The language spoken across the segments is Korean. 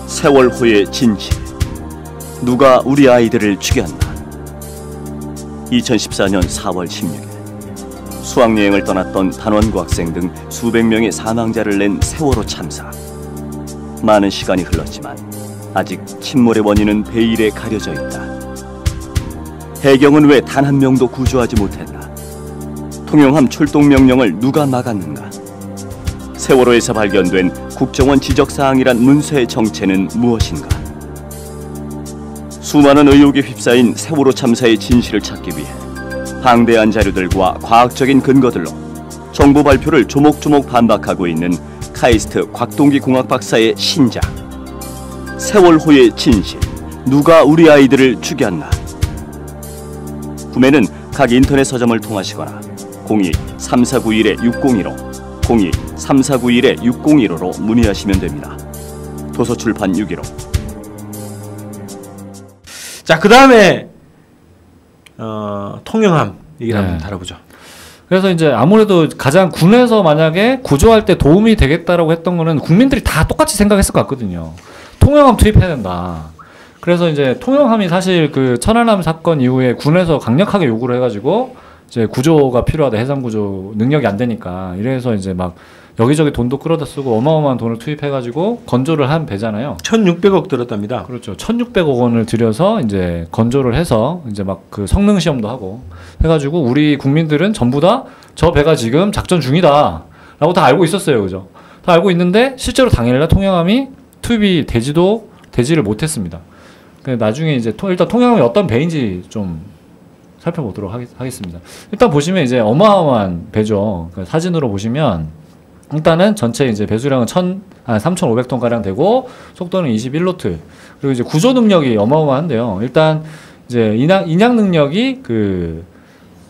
세월호의 진실. 누가 우리 아이들을 죽였나? 2014년 4월 16일 수학여행을 떠났던 단원고 학생 등 수백 명의 사망자를 낸 세월호 참사. 많은 시간이 흘렀지만 아직 침몰의 원인은 베일에 가려져 있다. 해경은 왜 단 한 명도 구조하지 못했나? 통영함 출동 명령을 누가 막았는가? 세월호에서 발견된 국정원 지적사항이란 문서의 정체는 무엇인가? 수많은 의혹에 휩싸인 세월호 참사의 진실을 찾기 위해 방대한 자료들과 과학적인 근거들로 정부 발표를 조목조목 반박하고 있는 카이스트 곽동기 공학 박사의 신작 세월호의 진실, 누가 우리 아이들을 죽였나? 구매는 각 인터넷 서점을 통하시거나 02-3491-6015 02-3491-6015로 문의하시면 됩니다. 도서출판 615. 자, 그 다음에 통영함 얘기를 한번 다뤄보죠. 그래서 이제 아무래도 가장 군에서 만약에 구조할 때 도움이 되겠다라고 했던 거는 국민들이 다 똑같이 생각했을 것 같거든요. 통영함 투입해야 된다. 그래서 이제 통영함이 사실 그 천안함 사건 이후에 군에서 강력하게 요구를 해가지고 이제 구조가 필요하다. 해상 구조 능력이 안 되니까. 이래서 이제 막 여기저기 돈도 끌어다 쓰고 어마어마한 돈을 투입해가지고 건조를 한 배잖아요. 1,600억 들었답니다. 그렇죠. 1,600억 원을 들여서 이제 건조를 해서 이제 막 그 성능 시험도 하고 해가지고 우리 국민들은 전부 다 저 배가 지금 작전 중이다라고 다 알고 있었어요, 그죠? 다 알고 있는데 실제로 당일날 통영함이 투입이 되지를 못했습니다. 나중에 이제 일단 통영함이 어떤 배인지 좀 살펴보도록 하겠습니다. 일단 보시면 이제 어마어마한 배죠. 그러니까 사진으로 보시면 일단은 전체 이제 배수량은 3,500톤 가량 되고 속도는 21노트. 그리고 이제 구조 능력이 어마어마한데요. 일단 이제 인양 능력이 그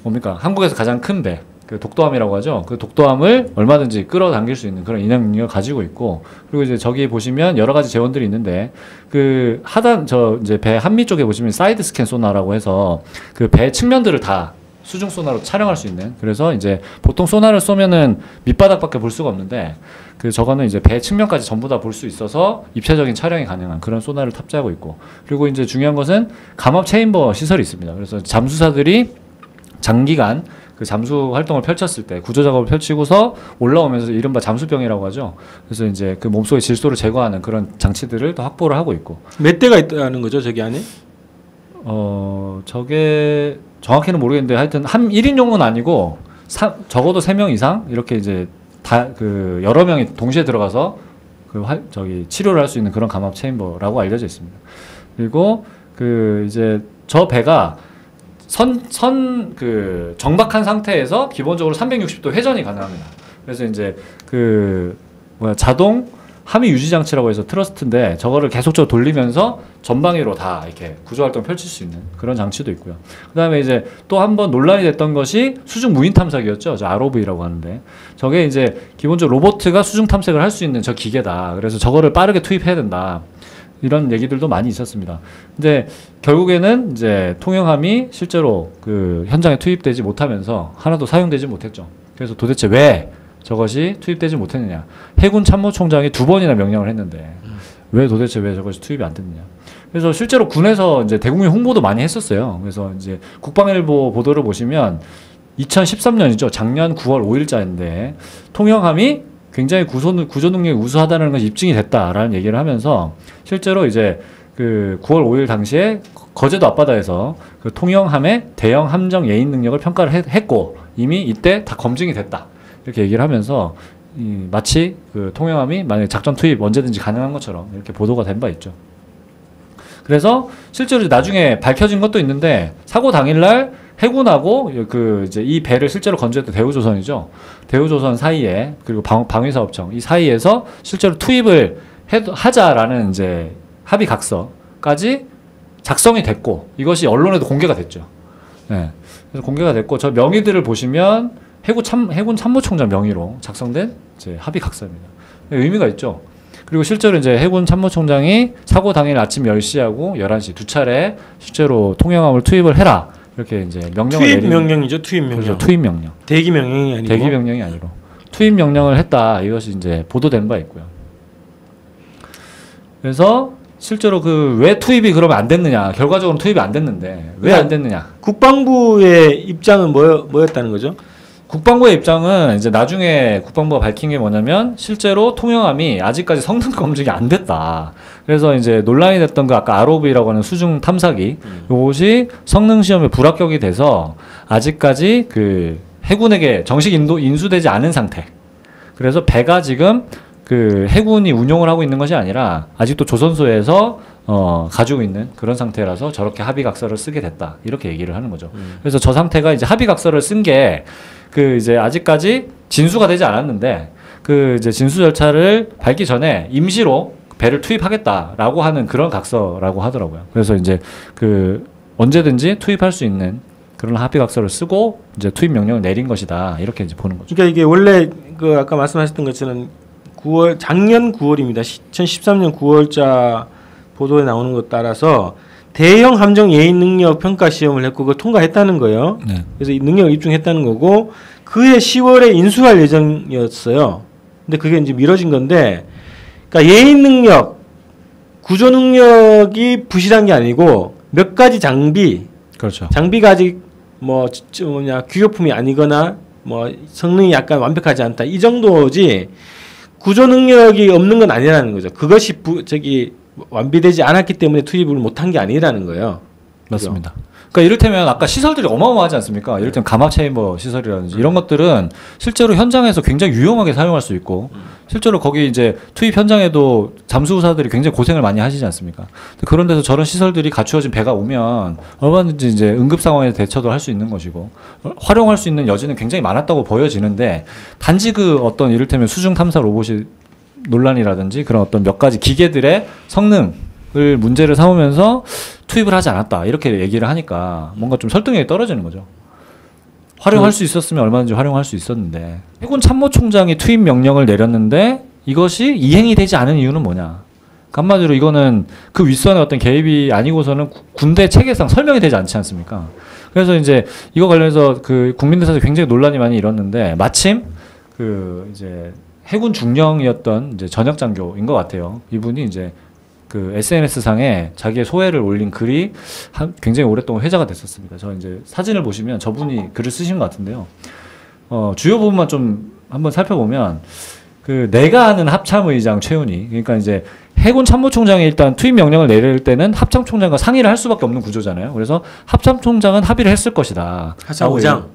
뭡니까? 한국에서 가장 큰 배, 그 독도함이라고 하죠. 그 독도함을 얼마든지 끌어당길 수 있는 그런 인양 능력을 가지고 있고, 그리고 이제 저기 보시면 여러 가지 재원들이 있는데 그 하단 이제 배 한미 쪽에 보시면 사이드 스캔 소나라고 해서 그 배 측면들을 다 수중 소나로 촬영할 수 있는. 그래서 이제 보통 소나를 쏘면은 밑바닥밖에 볼 수가 없는데 그 저거는 이제 배 측면까지 전부 다 볼 수 있어서 입체적인 촬영이 가능한 그런 소나를 탑재하고 있고, 그리고 이제 중요한 것은 감압 체인버 시설이 있습니다. 그래서 잠수사들이 장기간 그 잠수 활동을 펼쳤을 때 구조 작업을 펼치고서 올라오면서 이른바 잠수병이라고 하죠. 그래서 이제 그 몸속의 질소를 제거하는 그런 장치들을 또 확보를 하고 있고. 몇 대가 있다는 거죠, 저기 안에? 저게 정확히는 모르겠는데 하여튼 1인용은 아니고 적어도 3명 이상 이렇게 이제 그 여러 명이 동시에 들어가서 저기 치료를 할 수 있는 그런 감압 체인버라고 알려져 있습니다. 그리고 그 이제 저 배가 그 정박한 상태에서 기본적으로 360도 회전이 가능합니다. 그래서 이제 그 자동 함의 유지 장치라고 해서 트러스트인데 저거를 계속적으로 돌리면서 전방위로 다 이렇게 구조 활동 펼칠 수 있는 그런 장치도 있고요. 그다음에 이제 또 한 번 논란이 됐던 것이 수중 무인 탐사기였죠. 저 ROV라고 하는데 저게 이제 기본적으로 로봇가 수중 탐색을 할 수 있는 저 기계다. 그래서 저거를 빠르게 투입해야 된다. 이런 얘기들도 많이 있었습니다. 근데 결국에는 이제 통영함이 실제로 그 현장에 투입되지 못하면서 하나도 사용되지 못했죠. 그래서 도대체 왜 저것이 투입되지 못했느냐. 해군 참모총장이 2번이나 명령을 했는데 왜 저것이 투입이 안 됐느냐. 그래서 실제로 군에서 이제 대국민 홍보도 많이 했었어요. 그래서 이제 국방일보 보도를 보시면 2013년이죠. 작년 9월 5일자인데 통영함이 굉장히 구조 능력이 우수하다는 것이 입증이 됐다라는 얘기를 하면서 실제로 이제 그 9월 5일 당시에 거제도 앞바다에서 그 통영함의 대형 함정 예인 능력을 평가를 했고 이미 이때 다 검증이 됐다. 이렇게 얘기를 하면서 마치 그 통영함이 만약에 작전 투입 언제든지 가능한 것처럼 이렇게 보도가 된 바 있죠. 그래서 실제로 나중에 밝혀진 것도 있는데 사고 당일날 해군하고 그 이제 이 배를 실제로 건조했던 대우조선이죠. 대우조선 사이에 그리고 방위사업청 이 사이에서 실제로 투입을 하자라는 이제 합의 각서까지 작성이 됐고 이것이 언론에도 공개가 됐죠. 네. 그래서 공개가 됐고 저 명의들을 보시면 해군 참모총장 명의로 작성된 이제 합의 각서입니다. 의미가 있죠. 그리고 실제로 이제 해군 참모총장이 사고 당일 아침 10시하고 11시 두 차례 실제로 통영함을 투입을 해라. 이렇게 이제 명령을 투입 명령이죠. 투입 명령. 그렇죠. 투입 명령. 대기 명령이 아니고. 대기 명령이 아니고 투입 명령을 했다. 이것이 이제 보도된 바 있고요. 그래서 실제로 그 왜 투입이 그러면 안 됐느냐? 결과적으로 투입이 안 됐는데 왜 안 됐느냐? 국방부의 입장은 뭐였다는 거죠? 국방부의 입장은 이제 나중에 국방부가 밝힌 게 뭐냐면 실제로 통영함이 아직까지 성능 검증이 안 됐다. 그래서 이제 논란이 됐던 그 아까 ROV라고 하는 수중 탐사기 요것이 성능 시험에 불합격이 돼서 아직까지 그 해군에게 정식 인수되지 않은 상태. 그래서 배가 지금 그 해군이 운용을 하고 있는 것이 아니라 아직도 조선소에서 가지고 있는 그런 상태라서 저렇게 합의각서를 쓰게 됐다. 이렇게 얘기를 하는 거죠. 그래서 저 상태가 이제 합의각서를 쓴 게 그 이제 아직까지 진수가 되지 않았는데 그 이제 진수 절차를 밟기 전에 임시로 배를 투입하겠다라고 하는 그런 각서라고 하더라고요. 그래서 이제 그 언제든지 투입할 수 있는 그런 합의각서를 쓰고 이제 투입 명령을 내린 것이다. 이렇게 이제 보는 거죠. 그러니까 이게 원래 그 아까 말씀하셨던 것처럼 작년 9월입니다. 2013년 9월자 보도에 나오는 것 따라서 대형 함정 예인 능력 평가 시험을 했고 그걸 통과했다는 거예요. 네. 그래서 이 능력을 입증했다는 거고 그해 10월에 인수할 예정이었어요. 근데 그게 이제 미뤄진 건데, 그러니까 예인 능력, 구조 능력이 부실한 게 아니고 몇 가지 그렇죠. 장비가 아직 규격품이 아니거나 뭐 성능이 약간 완벽하지 않다 이 정도지 구조 능력이 없는 건 아니라는 거죠. 그것이 완비되지 않았기 때문에 투입을 못한 게 아니라는 거예요. 맞습니다. 그러니까 이를테면 아까 시설들이 어마어마하지 않습니까? 이를테면 감압 체인버 시설이라든지 이런 것들은 실제로 현장에서 굉장히 유용하게 사용할 수 있고 실제로 거기 이제 투입 현장에도 잠수사들이 굉장히 고생을 많이 하시지 않습니까? 그런 데서 저런 시설들이 갖추어진 배가 오면 얼마든지 이제 응급 상황에 대처도 할 수 있는 것이고 활용할 수 있는 여지는 굉장히 많았다고 보여지는데 단지 그 어떤 이를테면 수중 탐사 로봇이 논란이라든지 그런 어떤 몇 가지 기계들의 성능을 문제를 삼으면서 투입을 하지 않았다 이렇게 얘기를 하니까 뭔가 좀 설득력이 떨어지는 거죠. 활용할 수 있었으면 얼마든지 활용할 수 있었는데 해군 참모총장이 투입 명령을 내렸는데 이것이 이행이 되지 않은 이유는 뭐냐? 한마디로 이거는 그 윗선의 어떤 개입이 아니고서는 군대 체계상 설명이 되지 않지 않습니까? 그래서 이제 이거 관련해서 그 국민들 사이에 굉장히 논란이 많이 일었는데 마침 그 이제 해군 중령이었던 이제 전역 장교인 것 같아요. 이분이 이제 그 SNS 상에 자기의 소회를 올린 글이 굉장히 오랫동안 회자가 됐었습니다. 저 이제 사진을 보시면 저분이 글을 쓰신 것 같은데요. 주요 부분만 좀 한번 살펴보면 그 내가 아는 합참의장 최훈이 그러니까 이제 해군 참모총장이 일단 투입 명령을 내릴 때는 합참총장과 상의를 할 수밖에 없는 구조잖아요. 그래서 합참총장은 합의를 했을 것이다.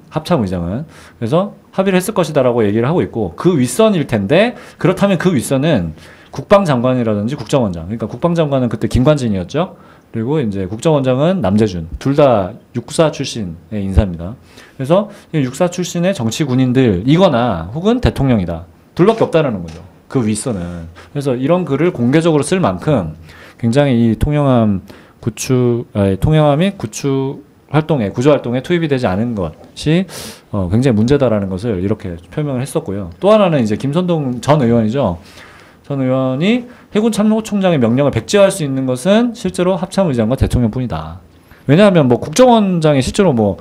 합참의장은 그래서 합의를 했을 것이다라고 얘기를 하고 있고 그 윗선일 텐데 그렇다면 그 윗선은 국방장관이라든지 국정원장. 그러니까 국방장관은 그때 김관진이었죠. 그리고 이제 국정원장은 남재준. 둘 다 육사 출신의 인사입니다. 그래서 육사 출신의 정치 군인들이거나 혹은 대통령이다. 둘밖에 없다라는 거죠. 그 윗선은. 그래서 이런 글을 공개적으로 쓸 만큼 굉장히 이 통영함이 구조 활동에 투입이 되지 않은 것이 굉장히 문제다라는 것을 이렇게 표명을 했었고요. 또 하나는 이제 김선동 전 의원이죠. 전 의원이 해군 참모총장의 명령을 백지화할 수 있는 것은 실제로 합참의장과 대통령뿐이다. 왜냐하면 뭐 국정원장이 실제로 뭐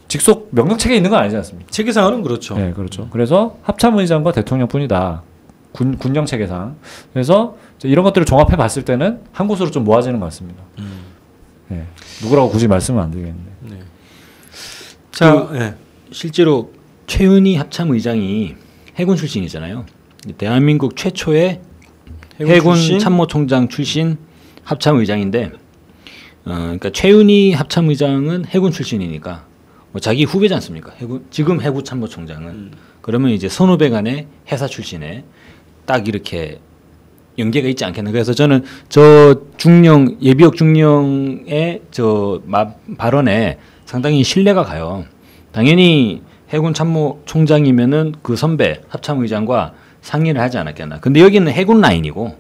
직속 명령 체계에 있는 건 아니지 않습니까? 체계상으로는 그렇죠. 네, 그렇죠. 그래서 합참의장과 대통령뿐이다. 군령 체계상. 그래서 이런 것들을 종합해 봤을 때는 한 곳으로 좀 모아지는 것 같습니다. 네. 누구라고 굳이 말씀은 안 드리겠는데. 네. 자, 네. 실제로 최은희 합참의장이 해군 출신이잖아요. 대한민국 최초의 해군 참모총장 출신 합참의장인데, 그러니까 최은희 합참의장은 해군 출신이니까 뭐 자기 후배지 않습니까? 지금 해군 참모총장은 그러면 이제 선후배 간의 해사 출신에 딱 이렇게 연계가 있지 않겠나. 그래서 저는 저 중령 예비역 중령의 저 발언에 상당히 신뢰가 가요. 당연히 해군 참모총장이면은 그 선배 합참의장과 상의를 하지 않았겠나. 근데 여기는 해군 라인이고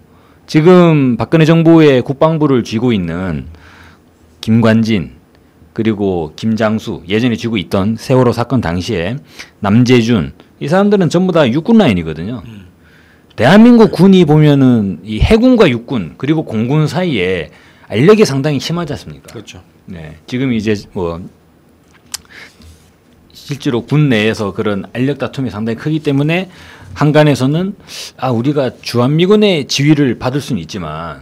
지금 박근혜 정부의 국방부를 쥐고 있는 김관진, 그리고 김장수 예전에 쥐고 있던 세월호 사건 당시에 남재준 이 사람들은 전부 다 육군 라인이거든요. 대한민국 군이 보면은 이 해군과 육군 그리고 공군 사이에 알력이 상당히 심하지 않습니까? 그렇죠. 네, 지금 이제 뭐 실제로 군 내에서 그런 알력 다툼이 상당히 크기 때문에 한간에서는 우리가 주한미군의 지휘를 받을 수는 있지만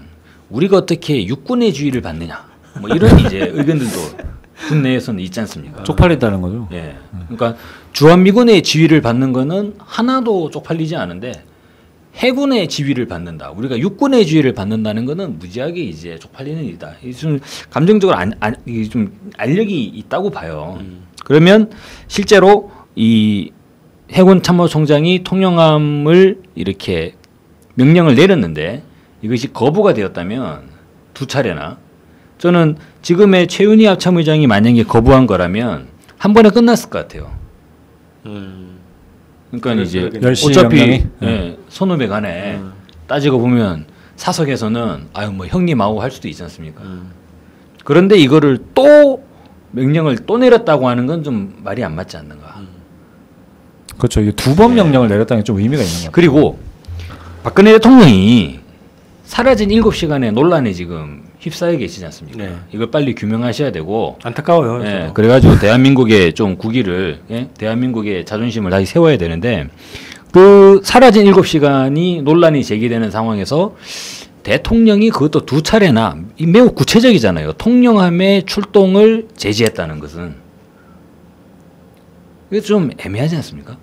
우리가 어떻게 육군의 지휘를 받느냐 뭐 이런 이제 의견들도 군 내에서는 있지 않습니까? 쪽팔린다는 거죠. 예, 그러니까 주한미군의 지휘를 받는 거는 하나도 쪽팔리지 않은데 해군의 지휘를 받는다. 우리가 육군의 지휘를 받는다는 거는 무지하게 이제 쪽팔리는 일이다. 좀 감정적으로 좀 알력이 있다고 봐요. 그러면 실제로 이 해군 참모총장이 통영함을 이렇게 명령을 내렸는데 이것이 거부가 되었다면 두 차례나 저는 지금의 최윤희 합참의장이 만약에 거부한 거라면 한 번에 끝났을 것 같아요. 그러니까 이제 어차피 선후배 간에 따지고 보면 사석에서는 뭐 형님하고 할 수도 있지 않습니까? 그런데 이거를 또 명령을 또 내렸다고 하는 건 좀 말이 안 맞지 않는가? 그렇죠. 이게 두 번 명령을 내렸다는 게 좀 의미가 있는 것 같아요. 그리고 박근혜 대통령이 사라진 7시간의 논란에 지금 휩싸여 계시지 않습니까? 네. 이걸 빨리 규명하셔야 되고 안타까워요. 예, 그래가지고 대한민국의 좀 국위를 대한민국의 자존심을 다시 세워야 되는데 그 사라진 7시간이 논란이 제기되는 상황에서 대통령이 그것도 두 차례나 매우 구체적이잖아요. 통영함의 출동을 제지했다는 것은 이게 좀 애매하지 않습니까?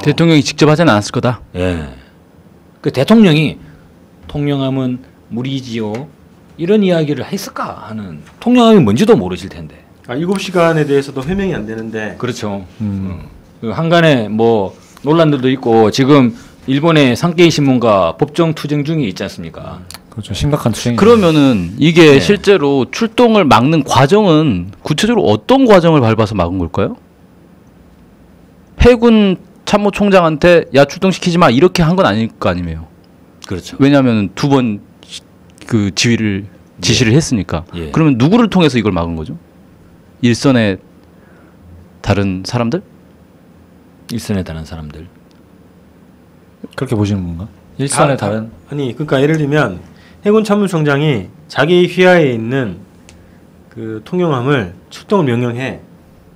대통령이 직접 하진 않았을 거다. 예. 그 대통령이 통영함은 무리지요 이런 이야기를 했을까 하는 통영함이 뭔지도 모르실 텐데. 7시간에 대해서도 해명이 안 되는데. 그렇죠. 그 한간에 뭐 논란들도 있고 지금 일본의 산케이 신문가 법정 투쟁 중에 있지 않습니까? 그렇죠. 심각한 투쟁이. 그러면은 이게 네. 실제로 출동을 막는 과정은 구체적으로 어떤 과정을 밟아서 막은 걸까요? 해군 참모총장한테 야 출동시키지 마 이렇게 한 건 아닐 거 아니에요. 그렇죠. 왜냐하면 두 번 그 지시를 했으니까. 예. 그러면 누구를 통해서 이걸 막은 거죠? 일선의 다른 사람들? 일선에 다른 사람들. 그렇게 보시는 건가? 일선의 다른. 아니 그러니까 예를 들면 해군 참모총장이 자기 휘하에 있는 그 통영함을 출동을 명령해,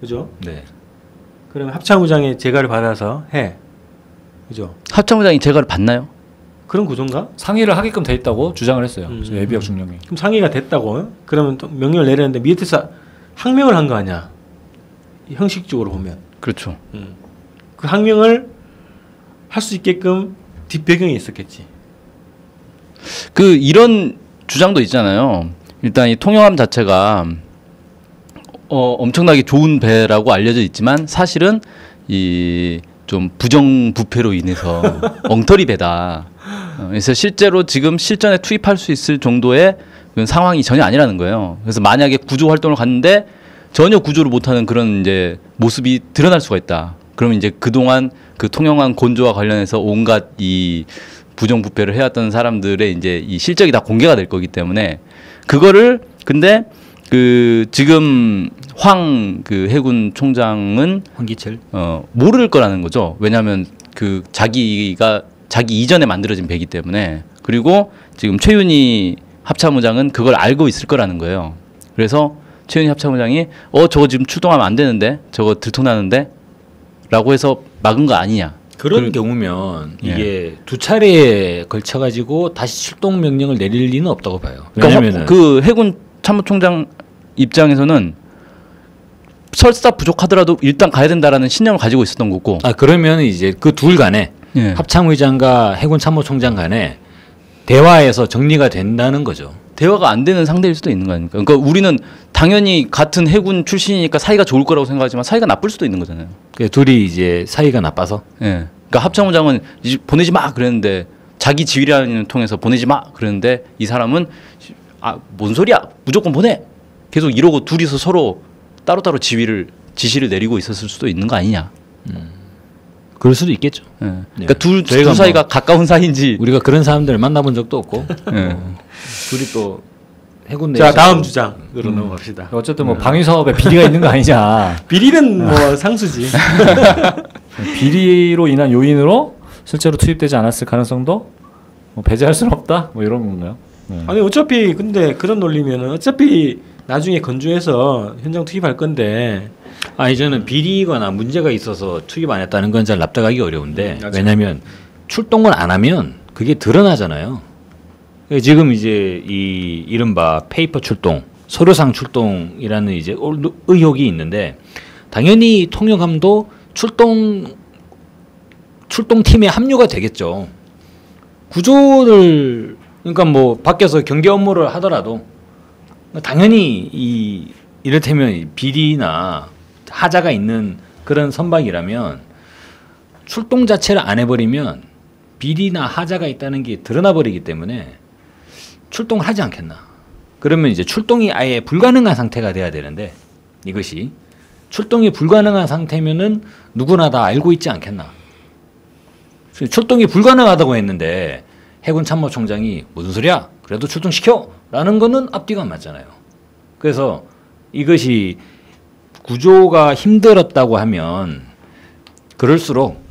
그죠? 네. 그러면 합참의장의 재가를 받아서 해, 그죠? 합참의장이 재가를 받나요? 그런 구조인가? 상의를 하게끔 돼 있다고 주장을 했어요. 예비역 중령이. 그럼 상의가 됐다고? 그러면 또 명령을 내렸는데 밑에서 항명을 한 거 아니야? 형식적으로 보면. 그렇죠. 그 항명을 할 수 있게끔 뒷배경이 있었겠지. 그 이런 주장도 있잖아요. 일단 이 통영함 자체가 엄청나게 좋은 배라고 알려져 있지만 사실은 이 좀 부정부패로 인해서 엉터리 배다. 그래서 실제로 지금 실전에 투입할 수 있을 정도의 그런 상황이 전혀 아니라는 거예요. 그래서 만약에 구조 활동을 갔는데 전혀 구조를 못하는 그런 이제 모습이 드러날 수가 있다. 그러면 이제 그동안 그 통영함 곤조와 관련해서 온갖 이 부정부패를 해왔던 사람들의 이제 이 실적이 다 공개가 될 거기 때문에 그거를 근데 그 지금 그 해군 총장은 황기철 모를 거라는 거죠. 왜냐하면 그 자기 이전에 만들어진 배이기 때문에 그리고 지금 최윤희 합참의장은 그걸 알고 있을 거라는 거예요. 그래서 최윤희 합참의장이 저거 지금 출동하면 안 되는데 저거 들통나는데 라고 해서 막은 거 아니냐. 그런 경우면 이게 두 차례에 걸쳐 가지고 다시 출동 명령을 내릴 리는 없다고 봐요. 왜냐면은 그 해군 참모총장 입장에서는 설사 부족하더라도 일단 가야 된다라는 신념을 가지고 있었던 거고. 그러면 이제 그 둘 간에 합참의장과 해군 참모총장 간에 대화에서 정리가 된다는 거죠. 대화가 안 되는 상대일 수도 있는 거 아닙니까? 그러니까 우리는 당연히 같은 해군 출신이니까 사이가 좋을 거라고 생각하지만 사이가 나쁠 수도 있는 거잖아요. 둘이 이제 사이가 나빠서. 예. 그러니까 합참의장은 이제 보내지 마 그랬는데 자기 지휘라인을 통해서 보내지 마 그랬는데 이 사람은 뭔 소리야 무조건 보내 계속 이러고 둘이서 서로 따로따로 지시를 내리고 있었을 수도 있는 거 아니냐. 그럴 수도 있겠죠. 예. 그러니까 둘 사이가 가까운 사이인지 우리가 그런 사람들을 만나본 적도 없고 예. 둘이 또 해군 내 자 다음 주장으로 넘어갑시다. 어쨌든 뭐 방위 사업에 비리가 있는 거 아니냐. 비리는 뭐 상수지. 비리로 인한 요인으로 실제로 투입되지 않았을 가능성도 뭐 배제할 수는 없다. 뭐 이런 건가요? 네. 아니 어차피 근데 그런 논리면은 어차피 나중에 건조해서 현장 투입할 건데. 아니 저는 비리거나 문제가 있어서 투입 안 했다는 건 잘 납득하기 어려운데 왜냐하면 출동을 안 하면 그게 드러나잖아요. 지금 이제 이 이른바 페이퍼 출동, 서류상 출동이라는 이제 의혹이 있는데 당연히 통역함도 출동팀에 합류가 되겠죠. 구조를 그러니까 뭐 밖에서 경계 업무를 하더라도 당연히 이를테면 비리나 하자가 있는 그런 선박이라면 출동 자체를 안 해버리면 비리나 하자가 있다는 게 드러나 버리기 때문에 출동을 하지 않겠나. 그러면 이제 출동이 아예 불가능한 상태가 돼야 되는데 이것이 출동이 불가능한 상태면은 누구나 다 알고 있지 않겠나. 출동이 불가능하다고 했는데 해군 참모총장이 무슨 소리야? 그래도 출동시켜! 라는 거는 앞뒤가 안 맞잖아요. 그래서 이것이 구조가 힘들었다고 하면 그럴수록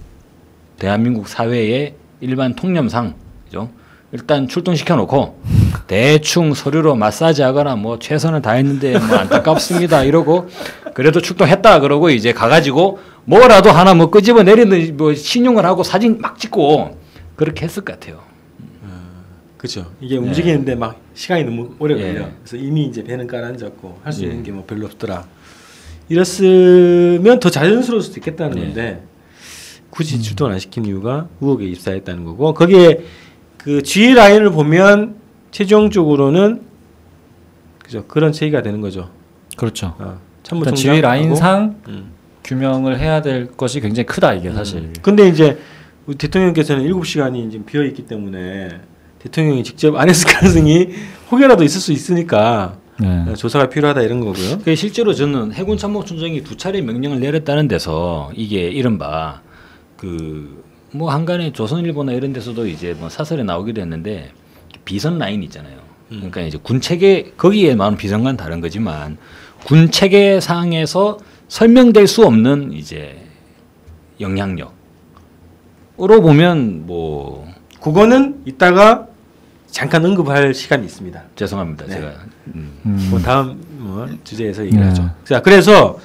대한민국 사회의 일반 통념상 그죠? 일단 출동시켜 놓고 대충 서류로 마사지하거나 뭐 최선을 다했는데 뭐 안타깝습니다 이러고 그래도 출동했다 그러고 이제 가가지고 뭐라도 하나 뭐 끄집어 내리는 뭐 신용을 하고 사진 막 찍고 그렇게 했을 것 같아요. 그렇죠. 이게 움직이는데 막 시간이 너무 오래 걸려. 예. 그래서 이미 이제 배는 깔아앉았고 할 수 있는 게 뭐 별로 없더라. 이랬으면 더 자연스러울 수도 있겠다는 건데 굳이 출동을 안 시킨 이유가 의혹에 입사했다는 거고 거기에 그 G 라인을 보면 최종적으로는 그죠 그런 체계가 되는 거죠. 그렇죠. 참모총장 지휘 라인상 규명을 해야 될 것이 굉장히 크다 이게 사실. 근데 이제 우리 대통령께서는 7시간이 지금 비어 있기 때문에 대통령이 직접 안 했을 가능성이 혹여라도 있을 수 있으니까 조사가 필요하다 이런 거고요. 실제로 저는 해군 참모총장이 2차례 명령을 내렸다는 데서 이게 이른바 그 뭐 한간에 조선일보나 이런 데서도 이제 뭐 사설에 나오기도 했는데 비선 라인 있잖아요. 그러니까 이제 군 체계 거기에 나오는 비선과는 다른 거지만 군 체계 상에서 설명될 수 없는 이제 영향력으로 보면 뭐 그거는 이따가 잠깐 언급할 시간이 있습니다. 죄송합니다. 네. 제가 뭐 다음 주제에서 얘기를 하죠. 자, 그래서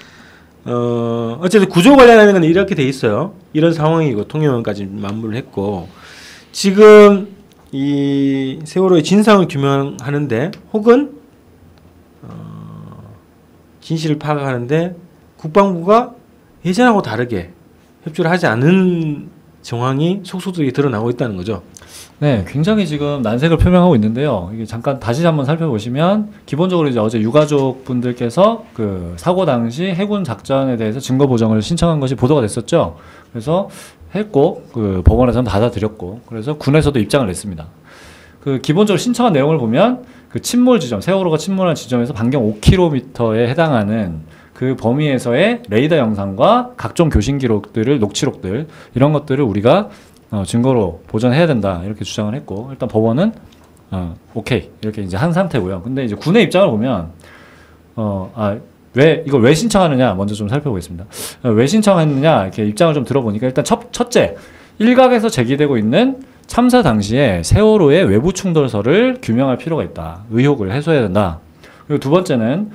어쨌든 구조 관련하는 건 이렇게 돼 있어요. 이런 상황이고 통영까지 만무를 했고 지금 이 세월호의 진상을 규명하는데 혹은 진실을 파악하는데 국방부가 예전하고 다르게 협조를 하지 않은 정황이 속속들이 드러나고 있다는 거죠. 네, 굉장히 지금 난색을 표명하고 있는데요. 이게 잠깐 다시 한번 살펴보시면 기본적으로 이제 어제 유가족 분들께서 그 사고 당시 해군 작전에 대해서 증거 보정을 신청한 것이 보도가 됐었죠. 그래서 했고 그 법원에서는 받아들였고 그래서 군에서도 입장을 냈습니다. 그 기본적으로 신청한 내용을 보면 그 침몰 지점 세월호가 침몰한 지점에서 반경 5km에 해당하는 그 범위에서의 레이더 영상과 각종 교신 기록들을 녹취록들 이런 것들을 우리가 증거로 보존해야 된다 이렇게 주장을 했고 일단 법원은 오케이 이렇게 이제 한 상태고요. 근데 이제 군의 입장을 보면 왜 이걸 왜 신청하느냐 먼저 좀 살펴보겠습니다. 왜 신청했느냐 이렇게 입장을 좀 들어보니까 일단 첫째 일각에서 제기되고 있는 참사 당시에 세월호의 외부 충돌설을 규명할 필요가 있다. 의혹을 해소해야 된다. 그리고 두 번째는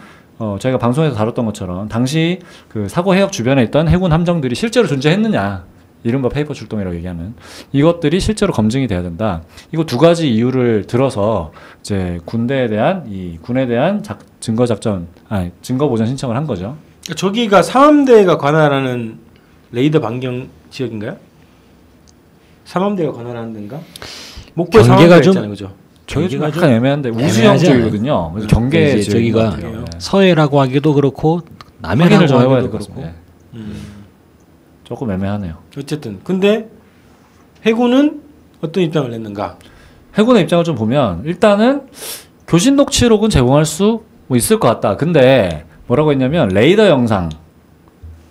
저희가 방송에서 다뤘던 것처럼 당시 그 사고 해역 주변에 있던 해군 함정들이 실제로 존재했느냐 이른바 페이퍼 출동이라고 얘기하는 이것들이 실제로 검증이 돼야 된다. 이거 두 가지 이유를 들어서 이제 군에 대한 증거 보전 신청을 한 거죠. 저기가 삼함대가 관할하는 레이더 반경 지역인가요? 삼함대가 관할하는 데인가? 목포에 삼함대가 있잖아요, 그죠? 저기가 약간 애매한데 우수형 쪽이거든요. 그래서 경계 저기가 서해라고 하기도 그렇고 남해라고 하기도 그렇고. 조금 애매하네요. 어쨌든 근데 해군은 어떤 입장을 냈는가? 해군의 입장을 좀 보면 일단은 교신 녹취록은 제공할 수 있을 것 같다. 근데 뭐라고 했냐면 레이더 영상,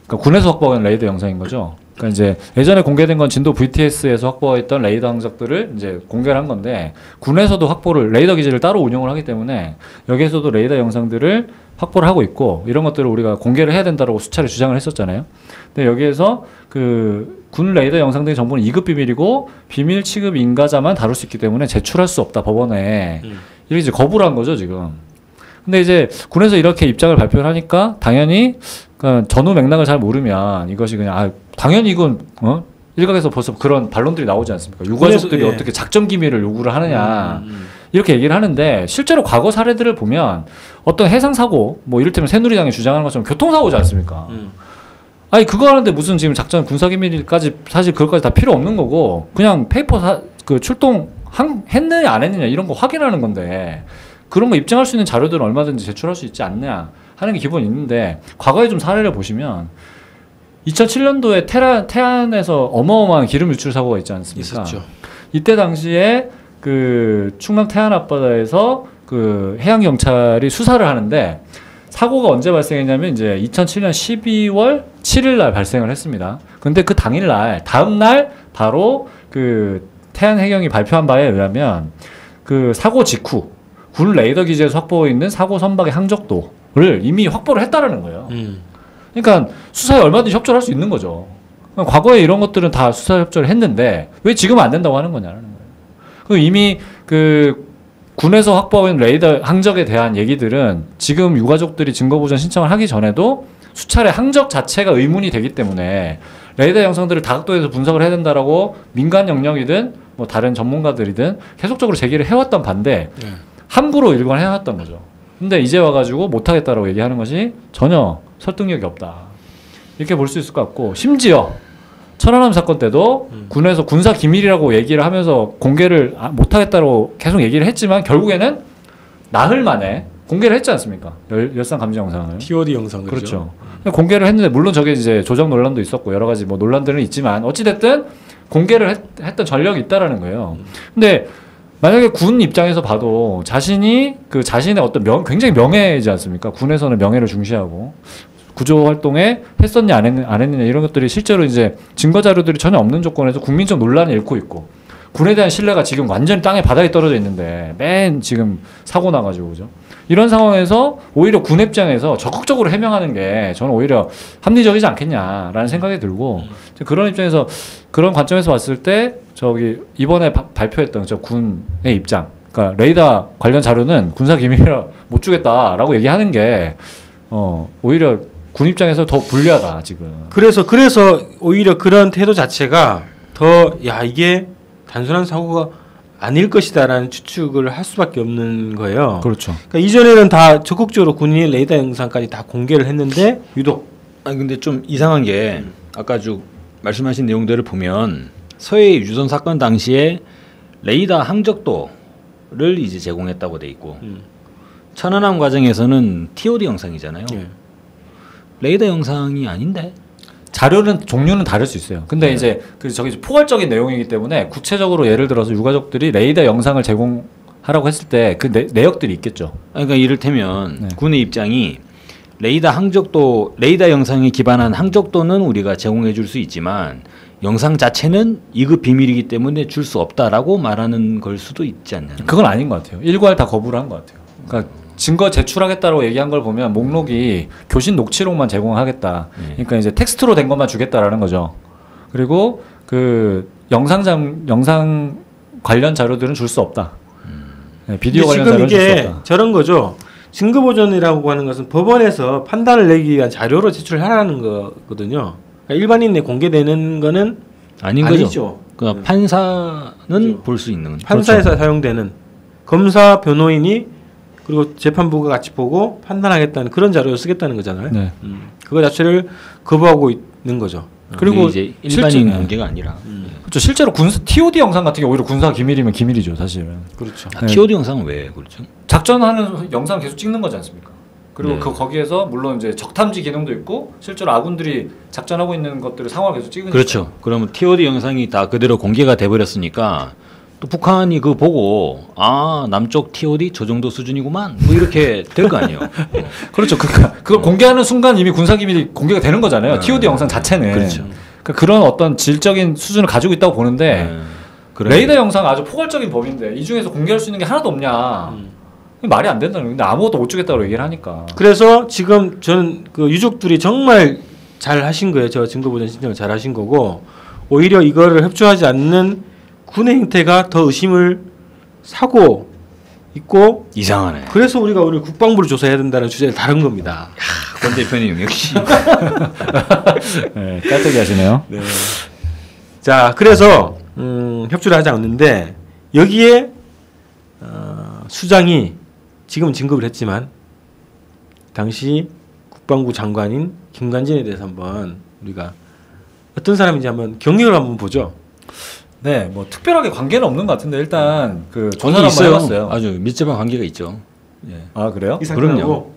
그러니까 군에서 확보한 레이더 영상인 거죠. 그러니까 이제 예전에 공개된 건 진도 VTS에서 확보했던 레이더 항적들을 이제 공개를 한 건데 군에서도 확보를 레이더 기지를 따로 운영을 하기 때문에 여기에서도 레이더 영상들을 확보를 하고 있고 이런 것들을 우리가 공개를 해야 된다고 수차례 주장을 했었잖아요. 근데 여기에서 그 군 레이더 영상들의 정보는 2급 비밀이고 비밀 취급 인가자만 다룰 수 있기 때문에 제출할 수 없다 법원에 이렇게 이제 거부를 한 거죠 지금. 근데 이제 군에서 이렇게 입장을 발표를 하니까 당연히 그러니까 전후 맥락을 잘 모르면 이것이 그냥 당연히 이건 일각에서 벌써 그런 반론들이 나오지 않습니까? 유가족들이 예. 어떻게 작전 기밀을 요구를 하느냐 이렇게 얘기를 하는데 실제로 과거 사례들을 보면 어떤 해상 사고 뭐 이를테면 새누리당이 주장하는 것처럼 교통사고지 않습니까? 아니 그거 하는데 무슨 지금 작전 군사기밀까지 사실 그것까지 다 필요 없는 거고 그냥 페이퍼 그 출동 했느냐 안 했느냐 이런 거 확인하는 건데 그런 거 입증할 수 있는 자료들은 얼마든지 제출할 수 있지 않냐 하는 게 기본이 있는데 과거에 좀 사례를 보시면 2007년도에 태안에서 어마어마한 기름 유출 사고가 있지 않습니까? 있었죠. 이때 당시에 그 충남 태안 앞바다에서 그 해양 경찰이 수사를 하는데 사고가 언제 발생했냐면 이제 2007년 12월 7일 날 발생을 했습니다. 근데 그 당일 날 다음 날 바로 그 태안 해경이 발표한 바에 의하면 그 사고 직후 군 레이더 기지에서 확보해 있는 사고 선박의 항적도를 이미 확보를 했다라는 거예요. 그러니까 수사에 얼마든지 협조를 할 수 있는 거죠. 과거에 이런 것들은 다 수사 협조를 했는데 왜 지금은 안 된다고 하는 거냐는 거예요. 그 이미 그 군에서 확보하고 있는 레이더 항적에 대한 얘기들은 지금 유가족들이 증거보전 신청을 하기 전에도 수차례 항적 자체가 의문이 되기 때문에 레이더 영상들을 다각도에서 분석을 해야 된다라고 민간 영역이든 뭐 다른 전문가들이든 계속적으로 제기를 해왔던 반대 함부로 일관해왔던 거죠. 근데 이제 와가지고 못하겠다라고 얘기하는 것이 전혀 설득력이 없다. 이렇게 볼 수 있을 것 같고 심지어 천안함 사건 때도 군에서 군사 기밀이라고 얘기를 하면서 공개를 못하겠다고 계속 얘기를 했지만 결국에는 나흘 만에 공개를 했지 않습니까? 열상 감지 영상을. TOD 영상 그렇죠. 공개를 했는데 물론 저게 이제 조작 논란도 있었고 여러 가지 뭐 논란들은 있지만 어찌됐든 공개를 했던 전력이 있다라는 거예요. 근데 만약에 군 입장에서 봐도 자신이 그 자신의 어떤 굉장히 명예이지 않습니까? 군에서는 명예를 중시하고 구조 활동에 했었냐 안 했느냐 이런 것들이 실제로 이제 증거 자료들이 전혀 없는 조건에서 국민적 논란을 일고 있고 군에 대한 신뢰가 지금 완전히 땅에 바닥에 떨어져 있는데 맨 지금 사고 나가지고 그죠? 이런 상황에서 오히려 군 입장에서 적극적으로 해명하는 게 저는 오히려 합리적이지 않겠냐라는 생각이 들고 그런 입장에서 그런 관점에서 봤을 때 저기 이번에 발표했던 저 군의 입장 그러니까 레이더 관련 자료는 군사 기밀이라 못 주겠다라고 얘기하는 게 오히려 군 입장에서 더 불리하다 지금. 그래서 오히려 그런 태도 자체가 더 이게 단순한 사고가 아닐 것이다라는 추측을 할 수밖에 없는 거예요. 그렇죠. 그러니까 이전에는 다 적극적으로 군인의 레이더 영상까지 다 공개를 했는데 유독. 아니 근데 좀 이상한 게 아까 쭉 말씀하신 내용들을 보면 서해 유전 사건 당시에 레이더 항적도를 이제 제공했다고 돼 있고 천안함 과정에서는 TOD 영상이잖아요. 예. 레이더 영상이 아닌데. 자료는 종류는 다를 수 있어요. 근데 이제 저기 포괄적인 내용이기 때문에 구체적으로 예를 들어서 유가족들이 레이더 영상을 제공하라고 했을 때 그 내역들이 있겠죠. 그러니까 이를테면 군의 입장이 레이더 영상에 기반한 항적도는 우리가 제공해 줄 수 있지만 영상 자체는 2급 비밀이기 때문에 줄 수 없다라고 말하는 걸 수도 있지 않냐. 그건 아닌 것 같아요. 일괄 다 거부를 한 것 같아요. 그러니까 증거 제출하겠다라고 얘기한 걸 보면 목록이 교신 녹취록만 제공하겠다. 그러니까 이제 텍스트로 된 것만 주겠다라는 거죠. 그리고 그 영상 관련 자료들은 줄 수 없다. 비디오 관련 자료는 줄 수 없다. 지금 이게 저런 거죠. 증거 보존이라고 하는 것은 법원에서 판단을 내기 위한 자료로 제출하라는 거거든요. 그러니까 일반인에 공개되는 거는 아닌 아니죠. 거죠. 그러니까 판사는 그렇죠. 볼 수 있는 거죠. 판사에서 그렇죠. 사용되는 검사, 변호인이 그리고 재판부가 같이 보고 판단하겠다는 그런 자료를 쓰겠다는 거잖아요. 네. 그거 자체를 거부하고 있는 거죠. 그리고 이제 일반인 공개가 아니라. 그렇죠. 실제로 TOD 영상 같은 게 오히려 군사 기밀이면 기밀이죠, 사실은. 그렇죠. TOD 영상은 왜 그렇죠? 작전하는 영상 계속 찍는 거지 않습니까? 그리고 네. 거기에서 물론 이제 적탐지 기능도 있고 실제로 아군들이 작전하고 있는 것들을 상황을 계속 찍으니까. 그렇죠. 그러면 TOD 영상이 다 그대로 공개가 돼 버렸으니까 또 북한이 그거 보고 남쪽 TOD 저 정도 수준이구만 뭐 이렇게 될 거 아니에요. 그렇죠. 그걸 공개하는 순간 이미 군사 기밀이 공개가 되는 거잖아요. TOD 영상 자체는. 그렇죠. 그러니까 그런 어떤 질적인 수준을 가지고 있다고 보는데 레이더 영상 아주 포괄적인 범위인데 이 중에서 공개할 수 있는 게 하나도 없냐. 말이 안 된다는 건데 아무것도 못 주겠다고 얘기를 하니까. 그래서 지금 저는 그 유족들이 정말 잘 하신 거예요. 저 증거보전 신청을 잘 하신 거고 오히려 이거를 협조하지 않는 군의 행태가 더 의심을 사고 있고 이상하네. 그래서 우리가 오늘 국방부를 조사해야 된다는 주제를 다룬 겁니다. 권 대표님 역시. 네, 깔때기 하시네요. 네. 자, 그래서 협조를 하지 않는데 여기에 수장이 지금은 진급을 했지만 당시 국방부 장관인 김관진에 대해서 한번 우리가 어떤 사람인지 한번 경력을 한번 보죠. 네, 뭐 특별하게 관계는 없는 것 같은데 일단 그 관계 조사를 한번 있어요. 해봤어요. 아주 밀접한 관계가 있죠. 예. 아 그래요? 이 사건하고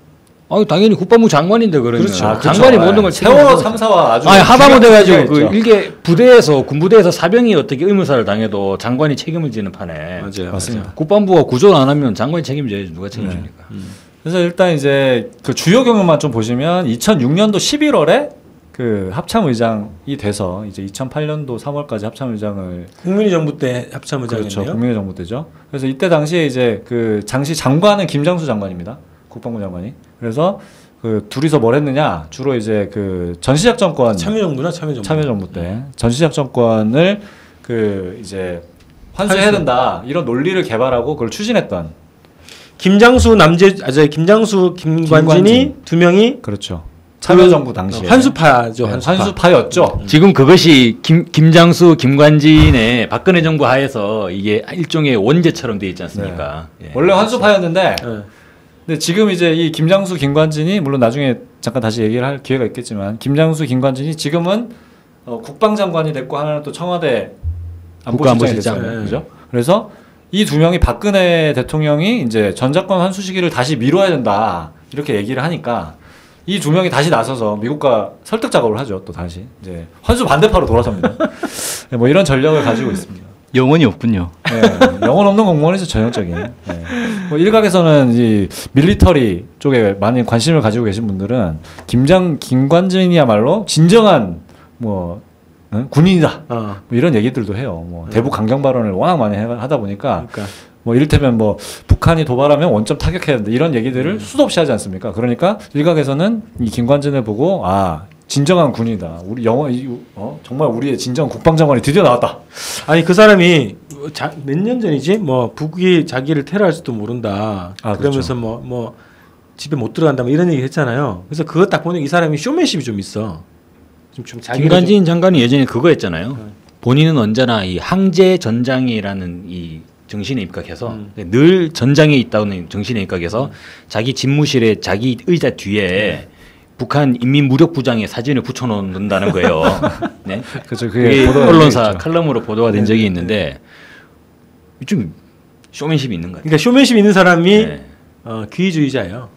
그럼요. 당연히 국방부 장관인데 그러면 그렇죠. 장관이 모든 걸 세월호 참사와 아주 하다못 해가지고 있죠. 그 일개 부대에서 군부대에서 사병이 어떻게 의무사를 당해도 장관이 책임을 지는 판에 맞아요. 맞습니다. 국방부가 구조를 안 하면 장관이 책임져야지 누가 책임집니까? 그래서 일단 이제 그 주요 경우만 좀 보시면 2006년도 11월에 그 합참의장이 돼서 이제 2008년도 3월까지 합참의장을 국민의 정부 때 합참의장이었네요. 그렇죠. 국민의 정부 때죠. 그래서 이때 당시에 이제 그 당시 장관은 김장수 장관입니다. 국방부 장관이. 그래서 그 둘이서 뭘 했느냐? 주로 이제 그 전시작전권 참여정부나 참여정부. 참여정부 때 전시작전권을 그 이제 환수해야 된다 이런 논리를 개발하고 그걸 추진했던 김장수 김장수 김관진이 두 명이 그렇죠. 참여정부 당시에 환수파죠. 네, 환수파. 환수파였죠. 지금 그것이 김장수, 김관진의 박근혜 정부 하에서 이게 일종의 원죄처럼 돼 있지 않습니까? 예. 원래 환수파였는데 네. 근데 지금 이제 이 김장수 김관진이 물론 나중에 잠깐 다시 얘기를 할 기회가 있겠지만 김장수 김관진이 지금은 국방장관이 됐고 하나는 또 청와대 안보실장이 됐어요. 그죠? 그래서 이 두 명이 박근혜 대통령이 이제 전작권 환수 시기를 다시 미뤄야 된다 이렇게 얘기를 하니까 이 두 명이 다시 나서서 미국과 설득 작업을 하죠. 또 다시 이제 환수 반대파로 돌아섭니다. 네, 뭐 이런 전략을 가지고 있습니다. 영혼이 없군요. 네, 영혼 없는 공무원이죠 전형적인. 네. 뭐 일각에서는 이 밀리터리 쪽에 많이 관심을 가지고 계신 분들은 김관진이야말로 진정한 뭐 군인이다. 뭐 이런 얘기들도 해요. 뭐 대북 강경 발언을 워낙 많이 하다 보니까 그러니까. 뭐 이를테면 뭐 북한이 도발하면 원점 타격해야 된다 이런 얘기들을 수도 없이 하지 않습니까? 그러니까 일각에서는 이 김관진을 보고 진정한 군인이다. 우리 정말 우리의 진정 국방장관이 드디어 나왔다. 아니 그 사람이 몇 년 전이지? 뭐 북이 자기를 테러할지도 모른다. 그러면서 그렇죠. 뭐 집에 못 들어간다. 뭐 이런 얘기 했잖아요. 그래서 그거 딱 보니 이 사람이 쇼맨십이 좀 있어. 좀 김관진 장관이 예전에 그거 했잖아요. 본인은 언제나 이 항제 전장이라는 이 정신에 입각해서 늘 전장에 있다는 정신에 입각해서 자기 집무실에 자기 의자 뒤에 북한 인민무력부장의 사진을 붙여놓는다는 거예요. 네? 그렇죠. 그게 언론사 칼럼으로 보도가 된 적이 있는데 좀 쇼맨십이 있는 거예요. 그러니까 쇼맨십 있는 사람이 기회주의자예요.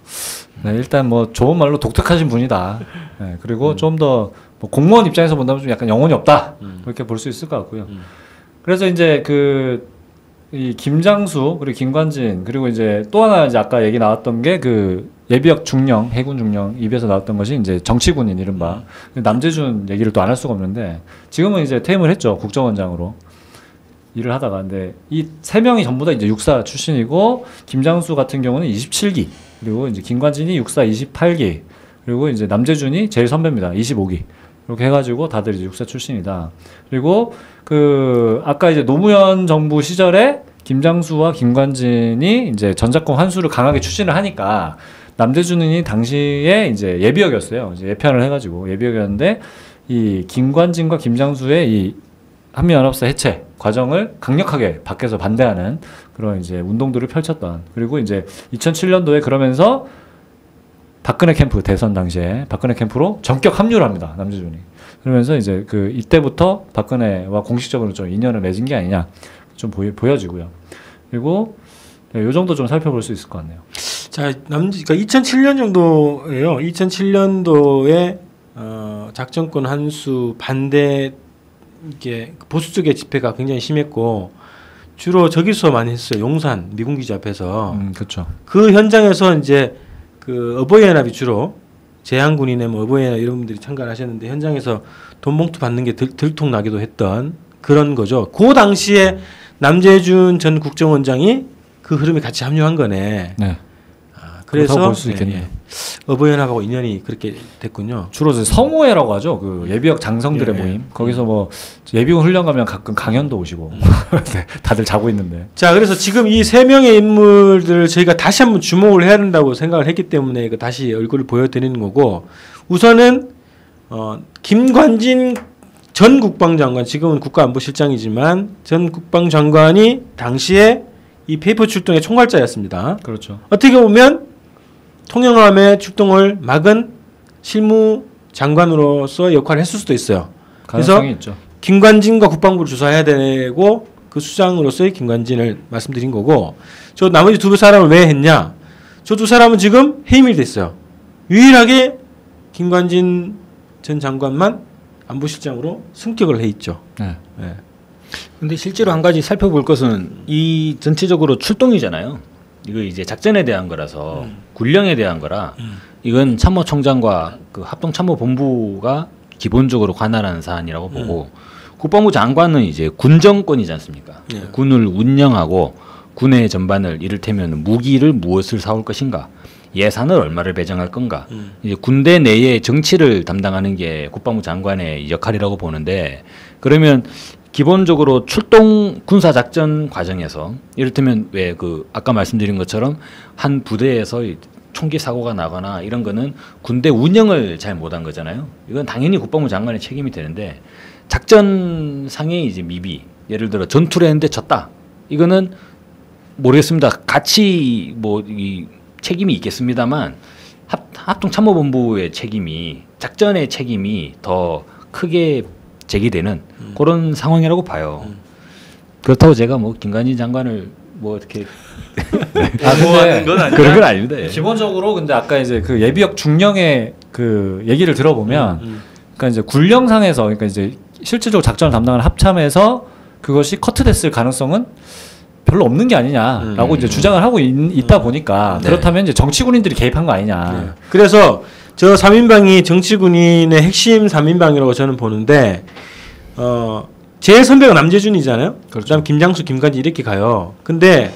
네, 일단 뭐 좋은 말로 독특하신 분이다. 네, 그리고 좀 더 뭐 공무원 입장에서 본다면 좀 약간 영혼이 없다. 그렇게 볼 수 있을 것 같고요. 그래서 이제 이 김장수 그리고 김관진 그리고 이제 또 하나 이제 아까 얘기 나왔던 게 그 예비역 중령 해군 중령 입에서 나왔던 것이 이제 정치군인 이른바 남재준 얘기를 또 안 할 수가 없는데 지금은 이제 퇴임을 했죠. 국정원장으로 일을 하다가 근데 이 세 명이 전부 다 이제 육사 출신이고 김장수 같은 경우는 27기 그리고 이제 김관진이 육사 28기 그리고 이제 남재준이 제일 선배입니다. 25기 이렇게 해가지고 다들 이제 육사 출신이다. 그리고 그 아까 이제 노무현 정부 시절에 김장수와 김관진이 이제 전작권 환수를 강하게 추진을 하니까 남재준이 당시에 이제 예비역이었어요. 이제 예편을 해가지고 예비역이었는데 이 김관진과 김장수의 이 한미연합사 해체 과정을 강력하게 밖에서 반대하는 그런 이제 운동들을 펼쳤던 그리고 이제 2007년도에 그러면서 박근혜 캠프 대선 당시에 박근혜 캠프로 전격 합류를 합니다. 남재준이. 그러면서 이제 그 이때부터 박근혜와 공식적으로 좀 인연을 맺은 게 아니냐 좀 보여지고요. 그리고 이 정도 좀 살펴볼 수 있을 것 같네요. 자, 그러니까 2007년 정도예요. 2007년도에 작전권 환수 반대 이게 보수 쪽의 집회가 굉장히 심했고 주로 저기서 많이 했어요. 용산 미군 기지 앞에서. 그렇죠. 그 현장에서 이제 그 어버이 연합이 주로 재향군인의 뭐 어버이나 이런 분들이 참가를 하셨는데 현장에서 돈 봉투 받는 게 들통나기도 했던 그런 거죠. 그 당시에 남재준 전 국정원장이 그 흐름에 같이 합류한 거네. 네. 그래서 볼 수 있겠네요. 어버이연합하고 인연이 그렇게 됐군요. 주로 이제 성호회라고 하죠. 그 예비역 장성들의 예. 모임. 거기서 뭐 예비군 훈련 가면 가끔 강연도 오시고 네, 다들 자고 있는데. 자, 그래서 지금 이 세 명의 인물들을 저희가 다시 한번 주목을 해야 된다고 생각을 했기 때문에 다시 얼굴을 보여드리는 거고, 우선은 김관진 전 국방장관, 지금은 국가안보실장이지만 전 국방장관이 당시에 이 페이퍼 출동의 총괄자였습니다. 그렇죠. 어떻게 보면 통영함의 출동을 막은 실무 장관으로서 역할을 했을 수도 있어요. 그래서 가능성이 있죠. 김관진과 국방부를 조사해야 되고 그 수장으로서의 김관진을 말씀드린 거고, 저 나머지 두 사람을 왜 했냐? 저 두 사람은 지금 해임이 됐어요. 유일하게 김관진 전 장관만 안보실장으로 승격을 해 있죠. 네. 네. 근데 실제로 한 가지 살펴볼 것은 이 전체적으로 출동이잖아요. 이거 이제 작전에 대한 거라서 군령에 대한 거라 이건 참모총장과 그 합동참모본부가 기본적으로 관할하는 사안이라고 보고 국방부 장관은 이제 군정권이지 않습니까? 예. 군을 운영하고 군의 전반을 이를테면 무기를 무엇을 사올 것인가, 예산을 얼마를 배정할 건가, 이제 군대 내의 정치를 담당하는 게 국방부 장관의 역할이라고 보는데, 그러면 기본적으로 출동 군사 작전 과정에서 이를테면 왜 그 아까 말씀드린 것처럼 한 부대에서 총기 사고가 나거나 이런 거는 군대 운영을 잘 못한 거잖아요. 이건 당연히 국방부 장관의 책임이 되는데, 작전상의 이제 미비, 예를 들어 전투를 했는데 졌다, 이거는 모르겠습니다. 같이 뭐 이 책임이 있겠습니다만 합동참모본부의 책임이, 작전의 책임이 더 크게 제기되는 그런 상황이라고 봐요. 그렇다고 제가 뭐 김관진 장관을 뭐 어떻게 근데 그런 건 아닙니다. 예. 기본적으로 근데 아까 이제 그 예비역 중령의 그 얘기를 들어보면, 그러니까 이제 군령상에서, 그러니까 이제 실질적으로 작전을 담당하는 합참에서 그것이 커트됐을 가능성은 별로 없는 게 아니냐라고 이제 주장을 하고 있다 보니까, 네. 그렇다면 이제 정치군인들이 개입한 거 아니냐. 네. 그래서 저 3인방이 정치군인의 핵심 3인방이라고 저는 보는데, 제일 선배가 남재준이잖아요. 그렇죠. 그다음 김장수, 김관진 이렇게 가요. 근데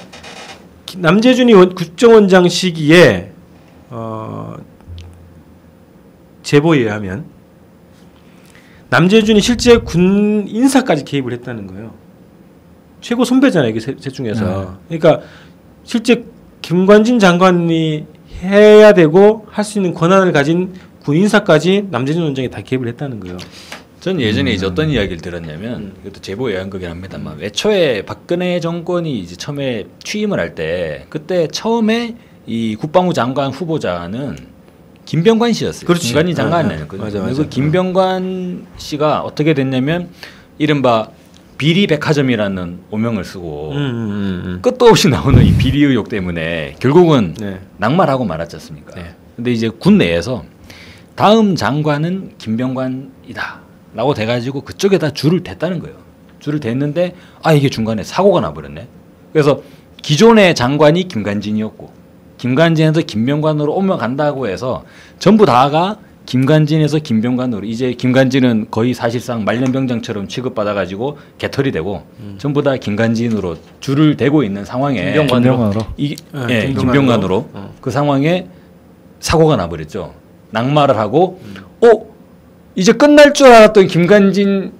남재준이 국정원장 시기에 제보에 의하면 남재준이 실제 군 인사까지 개입을 했다는 거예요. 최고 선배잖아요, 이게 셋 중에서. 그러니까 실제 김관진 장관이 해야 되고 할 수 있는 권한을 가진 군 인사까지 남재준 원장이 다 개입을 했다는 거예요. 전 예전에 이제 어떤 이야기를 들었냐면, 이것도 제보에 의한 거긴 합니다만, 애초에 박근혜 정권이 이제 처음에 취임을 할 때, 그때 처음에 이 국방부 장관 후보자는 김병관 씨였어요. 그렇지. 김관진 장관이 아니었거든요. 맞아. 그리고 김병관 씨가 어떻게 됐냐면, 이른바 비리백화점이라는 오명을 쓰고 끝도 없이 나오는 이 비리 의혹 때문에 결국은 네. 낙마하고 말았지 않습니까? 네. 근데 이제 군 내에서 다음 장관은 김병관이다 라고 돼가지고 그쪽에다 줄을 댔다는 거예요. 줄을 댔는데 이게 중간에 사고가 나버렸네. 그래서 기존의 장관이 김관진이었고, 김관진에서 김병관으로 옮겨간다고 해서 전부 다가 김관진에서 김병관으로, 이제 김관진은 거의 사실상 말년병장처럼 취급받아가지고 개털이 되고 전부 다 김관진으로 줄을 대고 있는 상황에 김병관으로. 김병관으로 그 상황에 사고가 나버렸죠. 낙마를 하고 이제 끝날 줄 알았던 김관진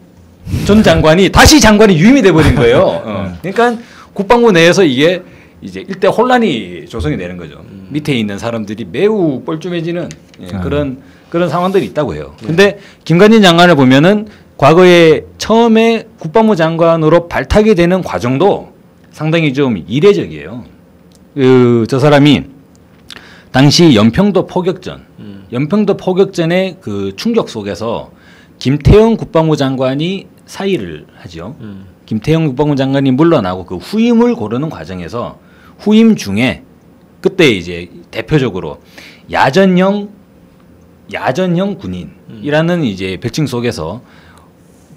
전 장관이 다시 장관이 유임이 돼버린 거예요. 그러니까 국방부 내에서 이게 이제 일대 혼란이 조성이 되는 거죠. 밑에 있는 사람들이 매우 뻘쭘해지는 그런 상황들이 있다고 해요. 근데 김관진 장관을 보면은 과거에 처음에 국방부 장관으로 발탁이 되는 과정도 상당히 좀 이례적이에요. 저 사람이 당시 연평도 포격전의 그 충격 속에서 김태형 국방부 장관이 사의를 하죠. 김태형 국방부 장관이 물러나고 그 후임을 고르는 과정에서 후임 중에 그때 이제 대표적으로 야전형 군인이라는 이제 별칭 속에서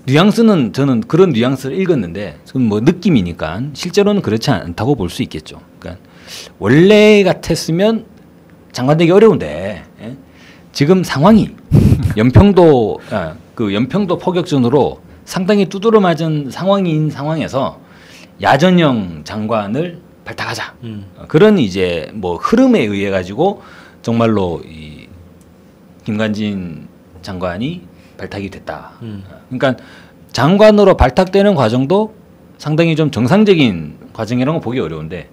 뉘앙스는 저는 그런 뉘앙스를 읽었는데, 그건 뭐 느낌이니까 실제로는 그렇지 않다고 볼 수 있겠죠. 그러니까 원래 같았으면 장관 되기 어려운데 지금 상황이 연평도 그 연평도 포격전으로 상당히 두드러 맞은 상황인 상황에서 야전형 장관을 발탁하자. 그런 이제 뭐 흐름에 의해 가지고 정말로 이 김관진 장관이 발탁이 됐다. 그러니까 장관으로 발탁되는 과정도 상당히 좀 정상적인 과정이라는 거 보기 어려운데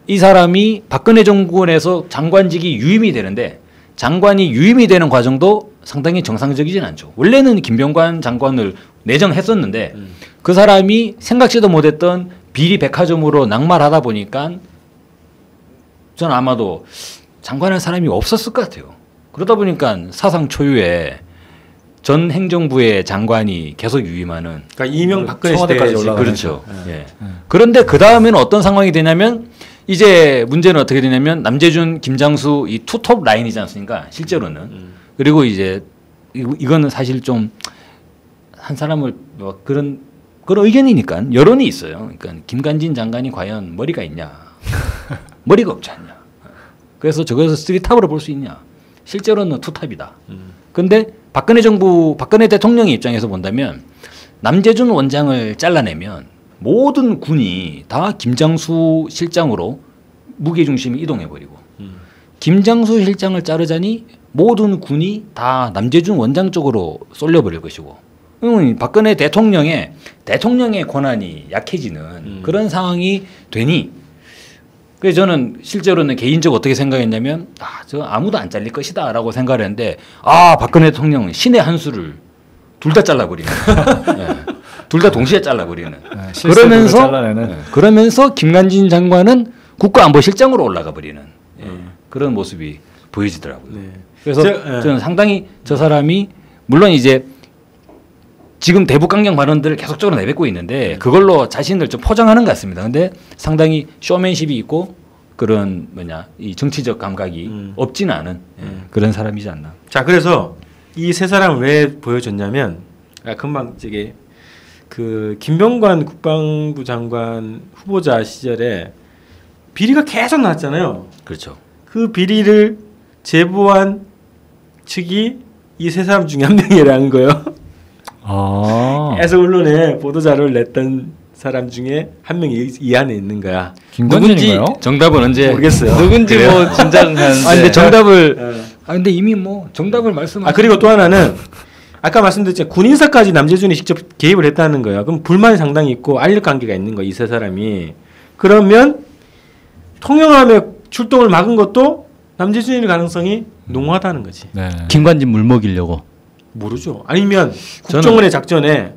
이 사람이 박근혜 정권에서 장관직이 유임이 되는데 장관이 유임이 되는 과정도 상당히 정상적이진 않죠. 원래는 김병관 장관을 내정했었는데 그 사람이 생각지도 못했던 비리 백화점으로 낙마하다 보니까 저는 아마도 장관할 사람이 없었을 것 같아요. 그러다 보니까 사상 초유의 전 행정부의 장관이 계속 유임하는. 그러니까 이명 박근혜 청와대까지 시대에 올라가는. 그렇죠. 예. 그런데 그 다음에는 어떤 상황이 되냐면 이제 문제는 어떻게 되냐면 남재준, 김장수 이 투톱 라인이지 않습니까? 실제로는. 그리고 이제 이거는 사실 좀 한 사람을 뭐 그런 의견이니까 여론이 있어요. 그러니까 김관진 장관이 과연 머리가 있냐? 머리가 없지 않냐? 그래서 저것을 쓰리탑으로 볼 수 있냐? 실제로는 투탑이다. 근데 박근혜 정부, 박근혜 대통령의 입장에서 본다면 남재준 원장을 잘라내면 모든 군이 다 김장수 실장으로 무게중심이 이동해버리고 김장수 실장을 자르자니 모든 군이 다 남재준 원장 쪽으로 쏠려버릴 것이고 박근혜 대통령의 권한이 약해지는 그런 상황이 되니 그래서 저는 실제로는 개인적으로 어떻게 생각했냐면 저 아무도 안 잘릴 것이다 라고 생각을 했는데 박근혜 대통령은 신의 한 수를 둘 다 잘라버리는 네. 둘 다 동시에 잘라버리는 그러면서 김관진 장관은 국가안보실장으로 올라가 버리는 그런 모습이 보여지더라고요. 네. 그래서 저는 상당히 저 사람이 물론 이제 지금 대북강경 발언들을 계속적으로 내뱉고 있는데 그걸로 자신을 좀 포장하는 것 같습니다. 근데 상당히 쇼맨십이 있고 그런 이 정치적 감각이 없지는 않은 그런 사람이지 않나. 자, 그래서 이 세 사람을 왜 보여줬냐면 금방 저기 그 김병관 국방부 장관 후보자 시절에 비리가 계속 나왔잖아요. 그렇죠. 그 비리를 제보한 측이 이 세 사람 중에 한 명이라는 거예요. 그래서 언론에 보도자료를 냈던 사람 중에 한 명이 이 안에 있는 거야. 누군지 정답은 언제 모르겠어요. 누군지 뭐 짐작하는데. 근데 정답을 근데 이미 뭐 정답을 말씀하신. 그리고 또 하나는 아까 말씀드렸지만 군인사까지 남재준이 직접 개입을 했다는 거야. 그럼 불만이 상당히 있고 알력 관계가 있는 거야, 이 세 사람이. 그러면 통영함에 출동을 막은 것도 남재준일 가능성이 농후하다는 거지. 네. 김관진 물 먹이려고. 모르죠. 아니면 국정원의 작전에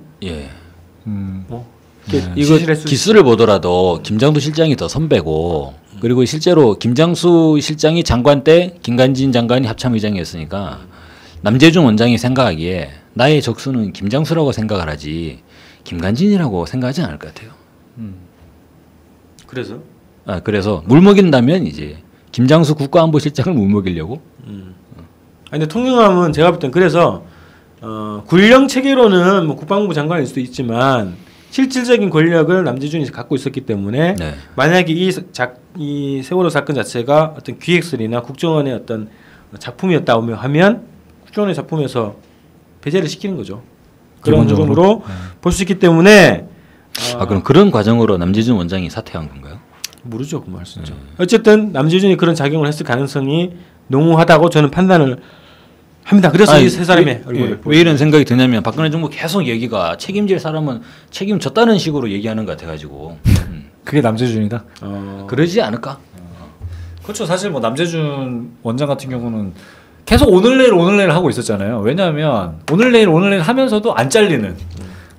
이거 기수를 보더라도 김장수 실장이 더 선배고 그리고 실제로 김장수 실장이 장관 때 김관진 장관이 합참의장이었으니까 남재준 원장이 생각하기에 나의 적수는 김장수라고 생각을 하지 김관진이라고 생각하지 않을 것 같아요. 그래서? 그래서 물 먹인다면 이제 김장수 국가안보실장을 물 먹이려고. 근데 통영함은 제가 볼 땐 그래서 군령 체계로는 뭐 국방부 장관일 수도 있지만 실질적인 권력을 남재준이 갖고 있었기 때문에 만약에 이 세월호 사건 자체가 어떤 기획설이나 국정원의 어떤 작품이었다고 하면 국정원의 작품에서 배제를 시키는 거죠. 그런 쪽으로 볼 수 있기 때문에 그럼 그런 과정으로 남재준 원장이 사퇴한 건가요? 모르죠, 그 말씀이죠. 어쨌든 남재준이 그런 작용을 했을 가능성이 농후하다고 저는 판단을 합니다. 그래서 이 세 사람의 얼굴을 왜 이런 생각이 드냐면 박근혜 정부 계속 얘기가 책임질 사람은 책임졌다는 식으로 얘기하는 것 같아가지고 그게 남재준이다. 그러지 않을까? 그렇죠. 사실 뭐 남재준 원장 같은 경우는 계속 오늘 내일 하고 있었잖아요. 왜냐하면 오늘 내일 하면서도 안 잘리는.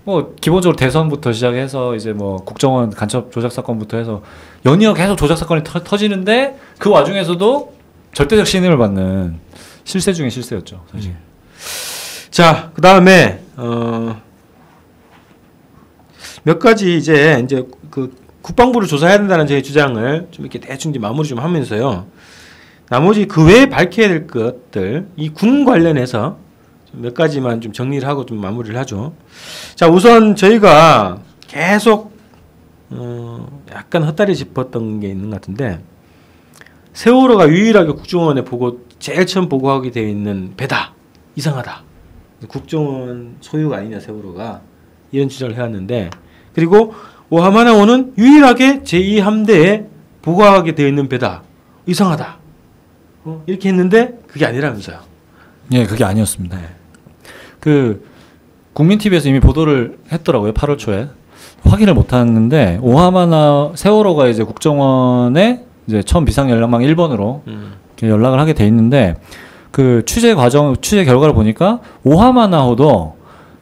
뭐 기본적으로 대선부터 시작해서 이제 뭐 국정원 간첩 조작 사건부터 해서 연이어 계속 조작 사건이 터지는데 그 와중에서도 절대적 신임을 받는 실세 중에 실세였죠, 사실. 자, 그 다음에 몇 가지 이제 그 국방부를 조사해야 된다는 제 주장을 좀 이렇게 대충 이제 마무리 좀 하면서요. 나머지 그 외에 밝혀야 될 것들, 이 군 관련해서 몇 가지만 좀 정리를 하고 좀 마무리를 하죠. 자, 우선 저희가 계속 약간 헛다리 짚었던 게 있는 것 같은데 세월호가 유일하게 국정원에 보고 제일 처음 보고하게 되어 있는 배다. 이상하다. 국정원 소유가 아니냐 세월호가 이런 주장을 해왔는데 그리고 오하마나호는 유일하게 제2함대에 보고하게 되어 있는 배다. 이상하다. 이렇게 했는데 그게 아니라면서요. 예, 그게 아니었습니다. 그 국민 TV에서 이미 보도를 했더라고요. 8월 초에 확인을 못했는데 오하마나 세월호가 이제 국정원에 이제 처음 비상 연락망 1번으로 이렇게 연락을 하게 돼 있는데 그 취재 결과를 보니까 오하마나호도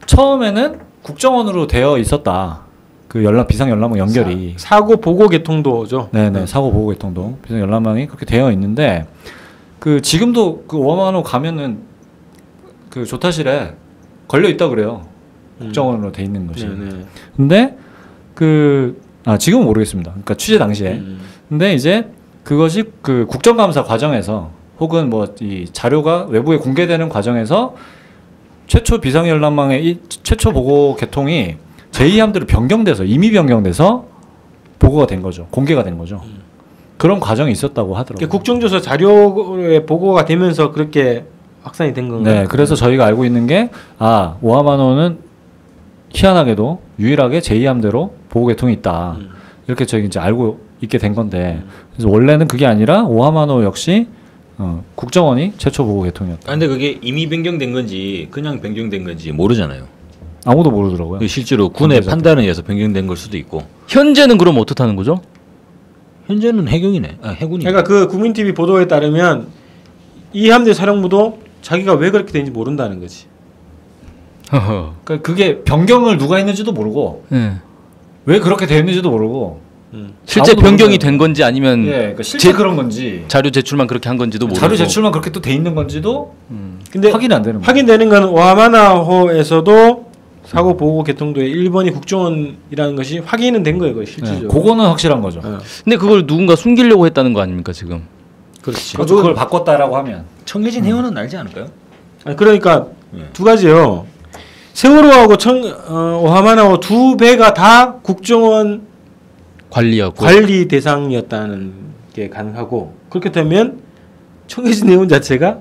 처음에는 국정원으로 되어 있었다. 그 비상 연락망 연결이 사고 보고 개통도죠. 네네 사고 보고 개통도 비상 연락망이 그렇게 되어 있는데 그 지금도 그 오하마나호 가면은 그 조타실에 걸려 있다 그래요. 국정원으로 돼 있는 것이. 근데 지금은 모르겠습니다. 그러니까 취재 당시에. 근데 이제 그것이 그 국정감사 과정에서 혹은 뭐 이 자료가 외부에 공개되는 과정에서 최초 비상연락망의 최초 보고 개통이 제2함대로 이미 변경돼서 보고가 된 거죠. 공개가 된 거죠. 그런 과정이 있었다고 하더라고요. 그러니까 국정조사 자료에 보고가 되면서 그렇게 확산이 된 건가요? 네, 그래서 저희가 알고 있는 게 오하마노는 희한하게도 유일하게 제2함대로 보고 개통이 있다. 이렇게 저희 이제 알고 있게 된 건데 그래서 원래는 그게 아니라 오하마노 역시 국정원이 최초 보고 개통이었다. 근데 그게 이미 변경된 건지 그냥 변경된 건지 모르잖아요. 아무도 모르더라고요. 실제로 군의 판단에 의해서 변경된 걸 수도 있고. 현재는 그럼 어떻다는 거죠? 현재는 해경이네. 해군이. 그러니까 그 국민 TV 보도에 따르면 이 함대 사령부도 자기가 왜 그렇게 되는지 모른다는 거지. 그러니까 그게 변경을 누가 했는지도 모르고 네. 왜 그렇게 되었는지도 모르고 실제 변경이 된 건지 아니면 그러니까 실제 그런 건지 자료 제출만 그렇게 한 건지도 모르고 자료 제출만 그렇게 또 돼 있는 건지도 근데 확인이 안 되는 거예요. 확인되는 건 오하마나호에서도 사고 보고 개통도에 1번이 국정원이라는 것이 확인은 된 거예요, 그거 실질적으로. 그거는 확실한 거죠. 근데 그걸 누군가 숨기려고 했다는 거 아닙니까 지금? 그렇지. 그걸 바꿨다라고 하면 청해진 해운은 알지 않을까요? 그러니까 두 가지요. 세월호하고 오하마나호 두 배가 다 국정원 관리였고 관리 대상이었다는 게 가능하고 그렇게 되면 청해진 해운 자체가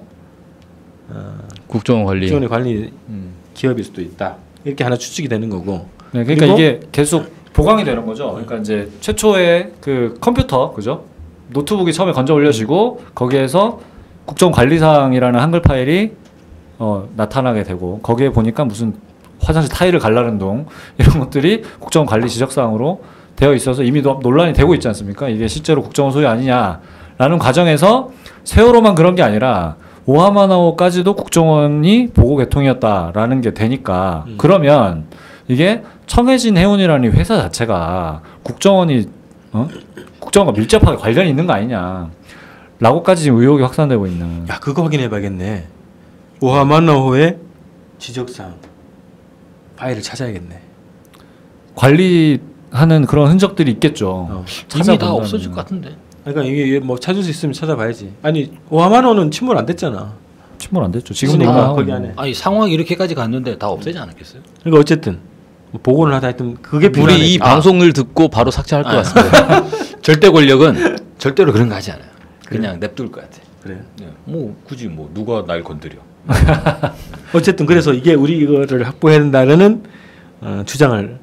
국정원 관리. 국정원의 관리 기업일 수도 있다. 이렇게 하나 추측이 되는 거고. 네, 그러니까 이게 계속 보강이 되는 거죠. 그러니까 이제 최초의 그 컴퓨터, 그죠? 노트북이 처음에 건져 올려지고 거기에서 국정관리사항이라는 한글 파일이 나타나게 되고 거기에 보니까 무슨 화장실 타일을 갈라는 동 이런 것들이 국정관리 지적사항으로 되어 있어서 이미 논란이 되고 있지 않습니까? 이게 실제로 국정원 소유 아니냐라는 과정에서 세월호만 그런 게 아니라 오하마나호까지도 국정원이 보고 개통이었다라는 게 되니까 그러면 이게 청해진 해운이라는 회사 자체가 국정원과 밀접하게 관련이 있는 거 아니냐라고까지 지금 의혹이 확산되고 있는. 야, 그거 확인해봐야겠네. 오하마나호의 지적사항 파일을 찾아야겠네. 관리하는 그런 흔적들이 있겠죠. 이미 다 없어질 것 같은데. 그러니까 이게 뭐 찾을 수 있으면 찾아봐야지. 아니 오하마나호는 침몰 안 됐잖아. 침몰 안 됐죠. 지금 있으니까 거기 안에. 아니 상황이 이렇게까지 갔는데 다 없애지 않았겠어요? 그러니까 어쨌든 뭐 보고를 하다 했던 그게 우리 이 방송을 듣고 바로 삭제할 것 같습니다. 절대 권력은 절대로 그런 거 하지 않아요. 그냥 냅둘 것 같아. 그래요. 뭐 굳이 뭐 누가 날 건드려. 어쨌든 그래서 이게 우리 이거를 확보해야 된다는 주장을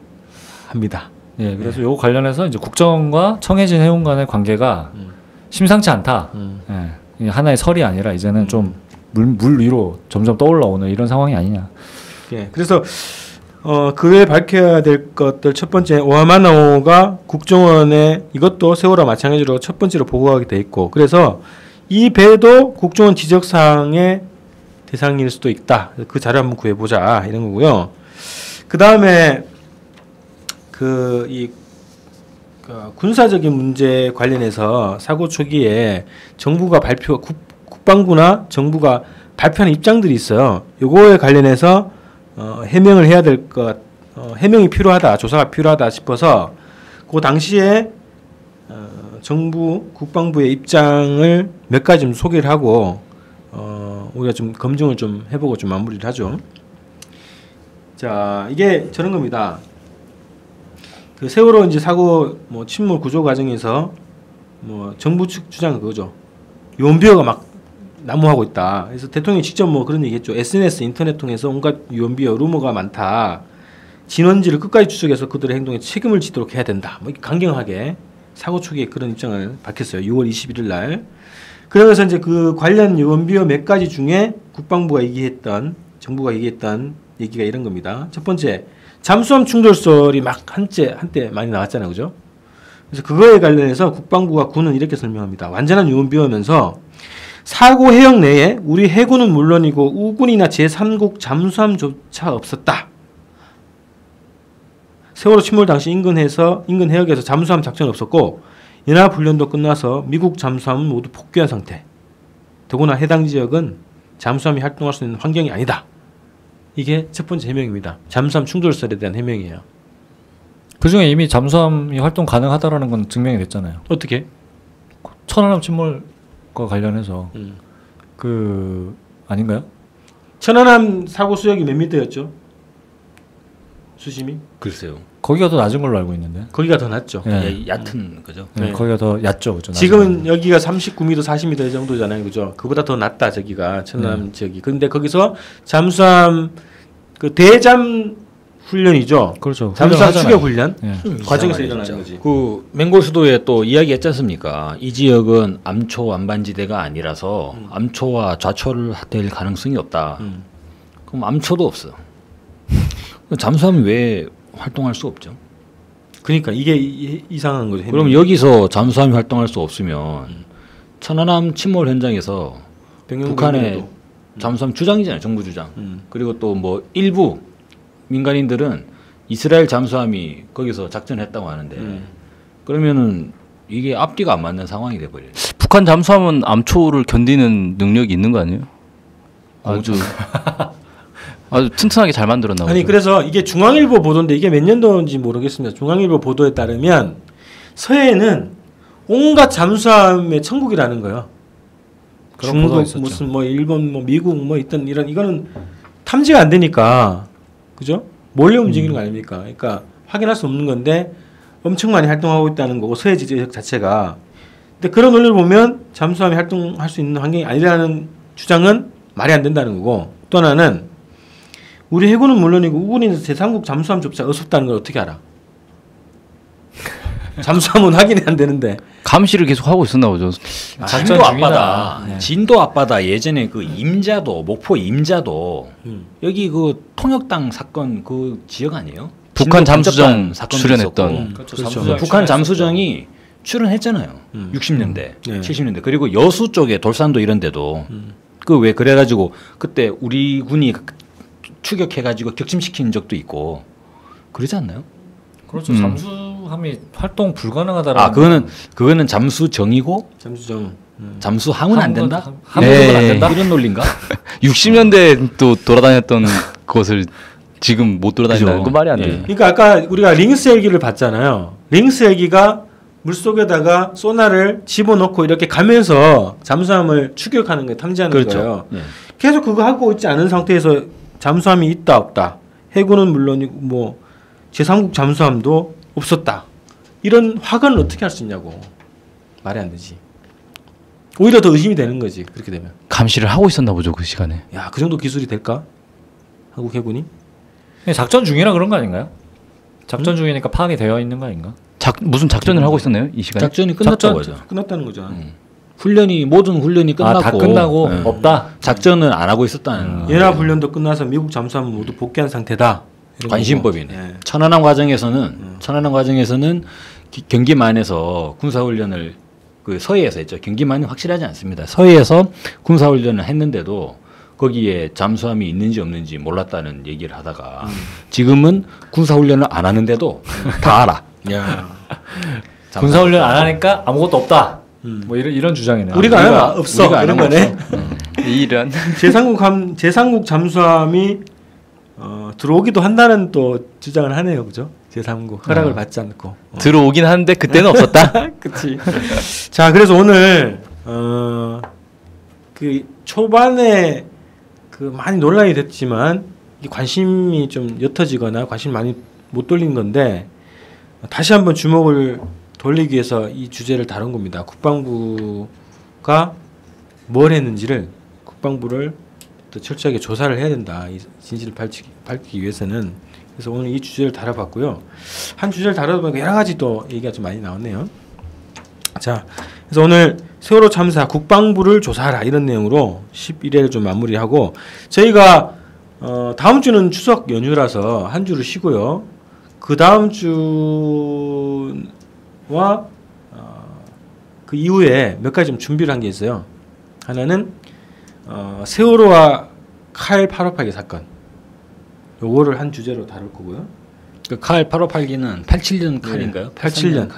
합니다. 예, 그래서 요 관련해서 이제 국정원과 청해진 해운 간의 관계가 심상치 않다. 예, 이게 하나의 설이 아니라 이제는 좀 물 위로 점점 떠올라오는 이런 상황이 아니냐. 예, 그래서 그 외에 밝혀야 될 것들 첫 번째 오하마나호가 국정원에 이것도 세월호와 마찬가지로 첫 번째로 보고하게 돼 있고 그래서 이 배도 국정원 지적사항의 대상일 수도 있다. 그 자료 한번 구해보자 이런 거고요. 그 다음에 군사적인 문제 관련해서 사고 초기에 정부가 국방부나 정부가 발표하는 입장들이 있어요. 요거에 관련해서 해명을 해야 될 것, 해명이 필요하다, 조사가 필요하다 싶어서 그 당시에 정부 국방부의 입장을 몇 가지 좀 소개를 하고 우리가 좀 검증을 좀 해보고 좀 마무리를 하죠. 자, 이게 저런 겁니다. 그 세월호 이제 사고 뭐 침몰 구조 과정에서 뭐 정부 측 주장은 그거죠. 요원비어가 막 난무하고 있다. 그래서 대통령이 직접 뭐 그런 얘기했죠. SNS 인터넷 통해서 온갖 유언비어 루머가 많다. 진원지를 끝까지 추적해서 그들의 행동에 책임을 지도록 해야 된다. 뭐 이렇게 강경하게 사고 초기에 그런 입장을 밝혔어요. 6월 21일 날. 그러면서 이제 그 관련 유언비어 몇 가지 중에 국방부가 얘기했던 정부가 얘기했던 얘기가 이런 겁니다. 첫 번째, 잠수함 충돌설이 막 한때 많이 나왔잖아요, 그죠? 그래서 그거에 관련해서 국방부가 군은 이렇게 설명합니다. 완전한 유언비어면서 사고 해역 내에 우리 해군은 물론이고 우군이나 제3국 잠수함조차 없었다. 세월호 침몰 당시 인근 해역에서 잠수함 작전은 없었고 연합 훈련도 끝나서 미국 잠수함은 모두 복귀한 상태. 더구나 해당 지역은 잠수함이 활동할 수 있는 환경이 아니다. 이게 첫 번째 해명입니다. 잠수함 충돌설에 대한 해명이에요. 그중에 이미 잠수함이 활동 가능하다라는 건 증명이 됐잖아요. 어떻게? 천안함 침몰과 관련해서 그 아닌가요? 천안함 사고 수역이 몇 미터였죠? 수심이? 글쎄요. 거기가 더 낮은 걸로 알고 있는데. 거기가 더 낮죠. 네. 얕은 거죠. 네. 거기가 더 얕죠, 그죠? 지금은 여기가 39m, 40m 정도잖아요, 그죠? 그보다 더 낮다 저기가 천안함 저기. 근데 거기서 잠수함 그 대잠 훈련이죠. 그렇죠. 잠수함 추격 훈련 네. 과정에서 일어나는 거지. 그 맹골 수도에 또 이야기했지 않습니까? 이 지역은 암초 완반지대가 아니라서 암초와 좌초를 될 가능성이 없다. 그럼 암초도 없어. 잠수함이 왜 활동할 수 없죠? 그러니까 이게 이상한 거죠. 그럼 여기서 잠수함이 활동할 수 없으면 천안함 침몰 현장에서 북한의 잠수함 주장이잖아요, 정부 주장. 그리고 또 뭐 일부 민간인들은 이스라엘 잠수함이 거기서 작전했다고 하는데 그러면은 이게 앞뒤가 안 맞는 상황이 돼버려요. 북한 잠수함은 암초를 견디는 능력이 있는 거 아니에요? 아주 튼튼하게 잘 만들었나 보죠. 아니 그래서 이게 중앙일보 보도인데 이게 몇 년도인지 모르겠습니다. 중앙일보 보도에 따르면 서해는 온갖 잠수함의 천국이라는 거예요. 중국 무슨 뭐 일본 뭐 미국 뭐 있던 이런 이거는 탐지가 안 되니까 그죠? 몰래 움직이는 거 아닙니까? 그러니까 확인할 수 없는 건데 엄청 많이 활동하고 있다는 거고 서해 지역 자체가. 근데 그런 논리를 보면 잠수함이 활동할 수 있는 환경이 아니라는 주장은 말이 안 된다는 거고 또 하나는 우리 해군은 물론이고 우군이나 제3국 잠수함조차 없었다는 걸 어떻게 알아? 잠수함은 확인이 안 되는데 감시를 계속 하고 있었나 보죠. 진도 앞바다, 진도 앞바다 예전에 그 임자도 목포 임자도 여기 그 통역당 사건 그 지역 아니에요? 북한 잠수정 출연했던. 그렇죠. 북한 잠수정이 출연했잖아요. 60년대, 네. 70년대 그리고 여수 쪽에 돌산도 이런 데도 그 왜 그래가지고 그때 우리 군이 추격해가지고 격침시킨 적도 있고 그러지 않나요? 그렇죠. 잠수함이 활동 불가능하다라는. 그거는 잠수정이고 잠수정. 잠수함은 안 된다? 함은 안 된다? 이런 논리인가? 60년대 또 돌아다녔던 것을 지금 못 돌아다닌다는 건 말이 안 돼요. 그러니까 아까 우리가 링스 헬기를 봤잖아요. 링스 헬기가 물속에다가 소나를 집어넣고 이렇게 가면서 잠수함을 추격하는 거예요. 탐지하는 거예요. 네. 계속 그거 하고 있지 않은 상태에서 잠수함이 있다 없다. 해군은 물론이고 뭐 제3국 잠수함도 없었다. 이런 확언을 어떻게 할 수 있냐고. 말이 안 되지. 오히려 더 의심이 되는 거지. 그렇게 되면. 감시를 하고 있었나 보죠 그 시간에. 야, 그 정도 기술이 될까? 한국 해군이? 작전 중이라 그런 거 아닌가요? 작전 중이니까 파악이 되어 있는 거 아닌가? 무슨 작전을 하고 있었나요 이 시간에? 작전이 끝났다고 하죠. 끝났다는 거죠. 모든 훈련이 끝났고 다 끝나고 없다. 작전은 안 하고 있었다는 연합 훈련도 끝나서 미국 잠수함은 모두 복귀한 상태다. 관심법이네. 천안함 과정에서는 경기만에서 군사훈련을 그 서해에서 했죠. 경기만은 확실하지 않습니다. 서해에서 군사훈련을 했는데도 거기에 잠수함이 있는지 없는지 몰랐다는 얘기를 하다가 지금은 군사훈련을 안 하는데도 다 알아. 야. 군사훈련 안 하니까 아무것도 없다. 뭐 이런 주장이네. 우리가 없어. 그런 거네. 이런 제3국 잠수함이 들어오기도 한다는 또 주장을 하네요, 그죠? 제3국 허락을 받지 않고 들어오긴 하는데 그때는 없었다. 그렇지. 자, 그래서 오늘 그 초반에 그 많이 논란이 됐지만 관심이 좀 옅어지거나 관심 많이 못 돌린 건데 다시 한번 주목을 돌리기 위해서 이 주제를 다룬 겁니다. 국방부가 뭘 했는지를 국방부를 또 철저하게 조사를 해야 된다. 이 진실을 밝히기 위해서는. 그래서 오늘 이 주제를 다뤄봤고요. 한 주제를 다뤄보니까 여러 가지 또 얘기가 좀 많이 나왔네요. 자, 그래서 오늘 세월호 참사 국방부를 조사하라 이런 내용으로 11회를 좀 마무리하고 저희가 다음 주는 추석 연휴라서 한 주를 쉬고요. 그 다음 주와 그 이후에 몇 가지 좀 준비를 한 게 있어요. 하나는 세월호와 칼 8582 사건. 요거를 한 주제로 다룰 거고요. 그 칼 8582는 87년 칼인가요? 87년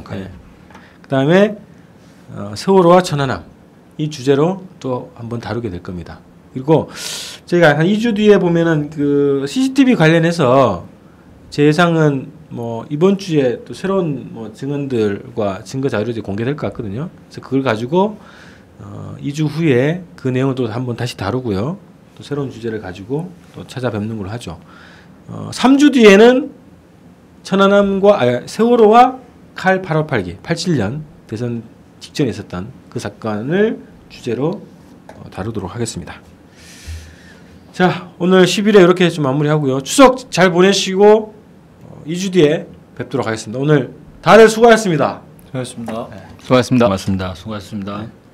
칼. 네. 그다음에 세월호와 천안함 이 주제로 또 한번 다루게 될 겁니다. 그리고 저희가 한 2주 뒤에 보면은 그 CCTV 관련해서 제 예상은 뭐 이번 주에 또 새로운 뭐 증언들과 증거 자료들이 공개될 것 같거든요. 그래서 그걸 가지고 2주 후에 그 내용을 또 한번 다시 다루고요. 또 새로운 주제를 가지고 또 찾아뵙는 걸로 하죠. 3주 뒤에는 천안함과 세월호와 칼 8582 87년 대선 직전에 있었던 그 사건을 주제로 다루도록 하겠습니다. 자, 오늘 10일에 이렇게 좀 마무리하고요. 추석 잘 보내시고 2주 뒤에 뵙도록 하겠습니다. 오늘 다들 수고하셨습니다. 수고하셨습니다. 수고하셨습니다. 고맙습니다. 수고하셨습니다.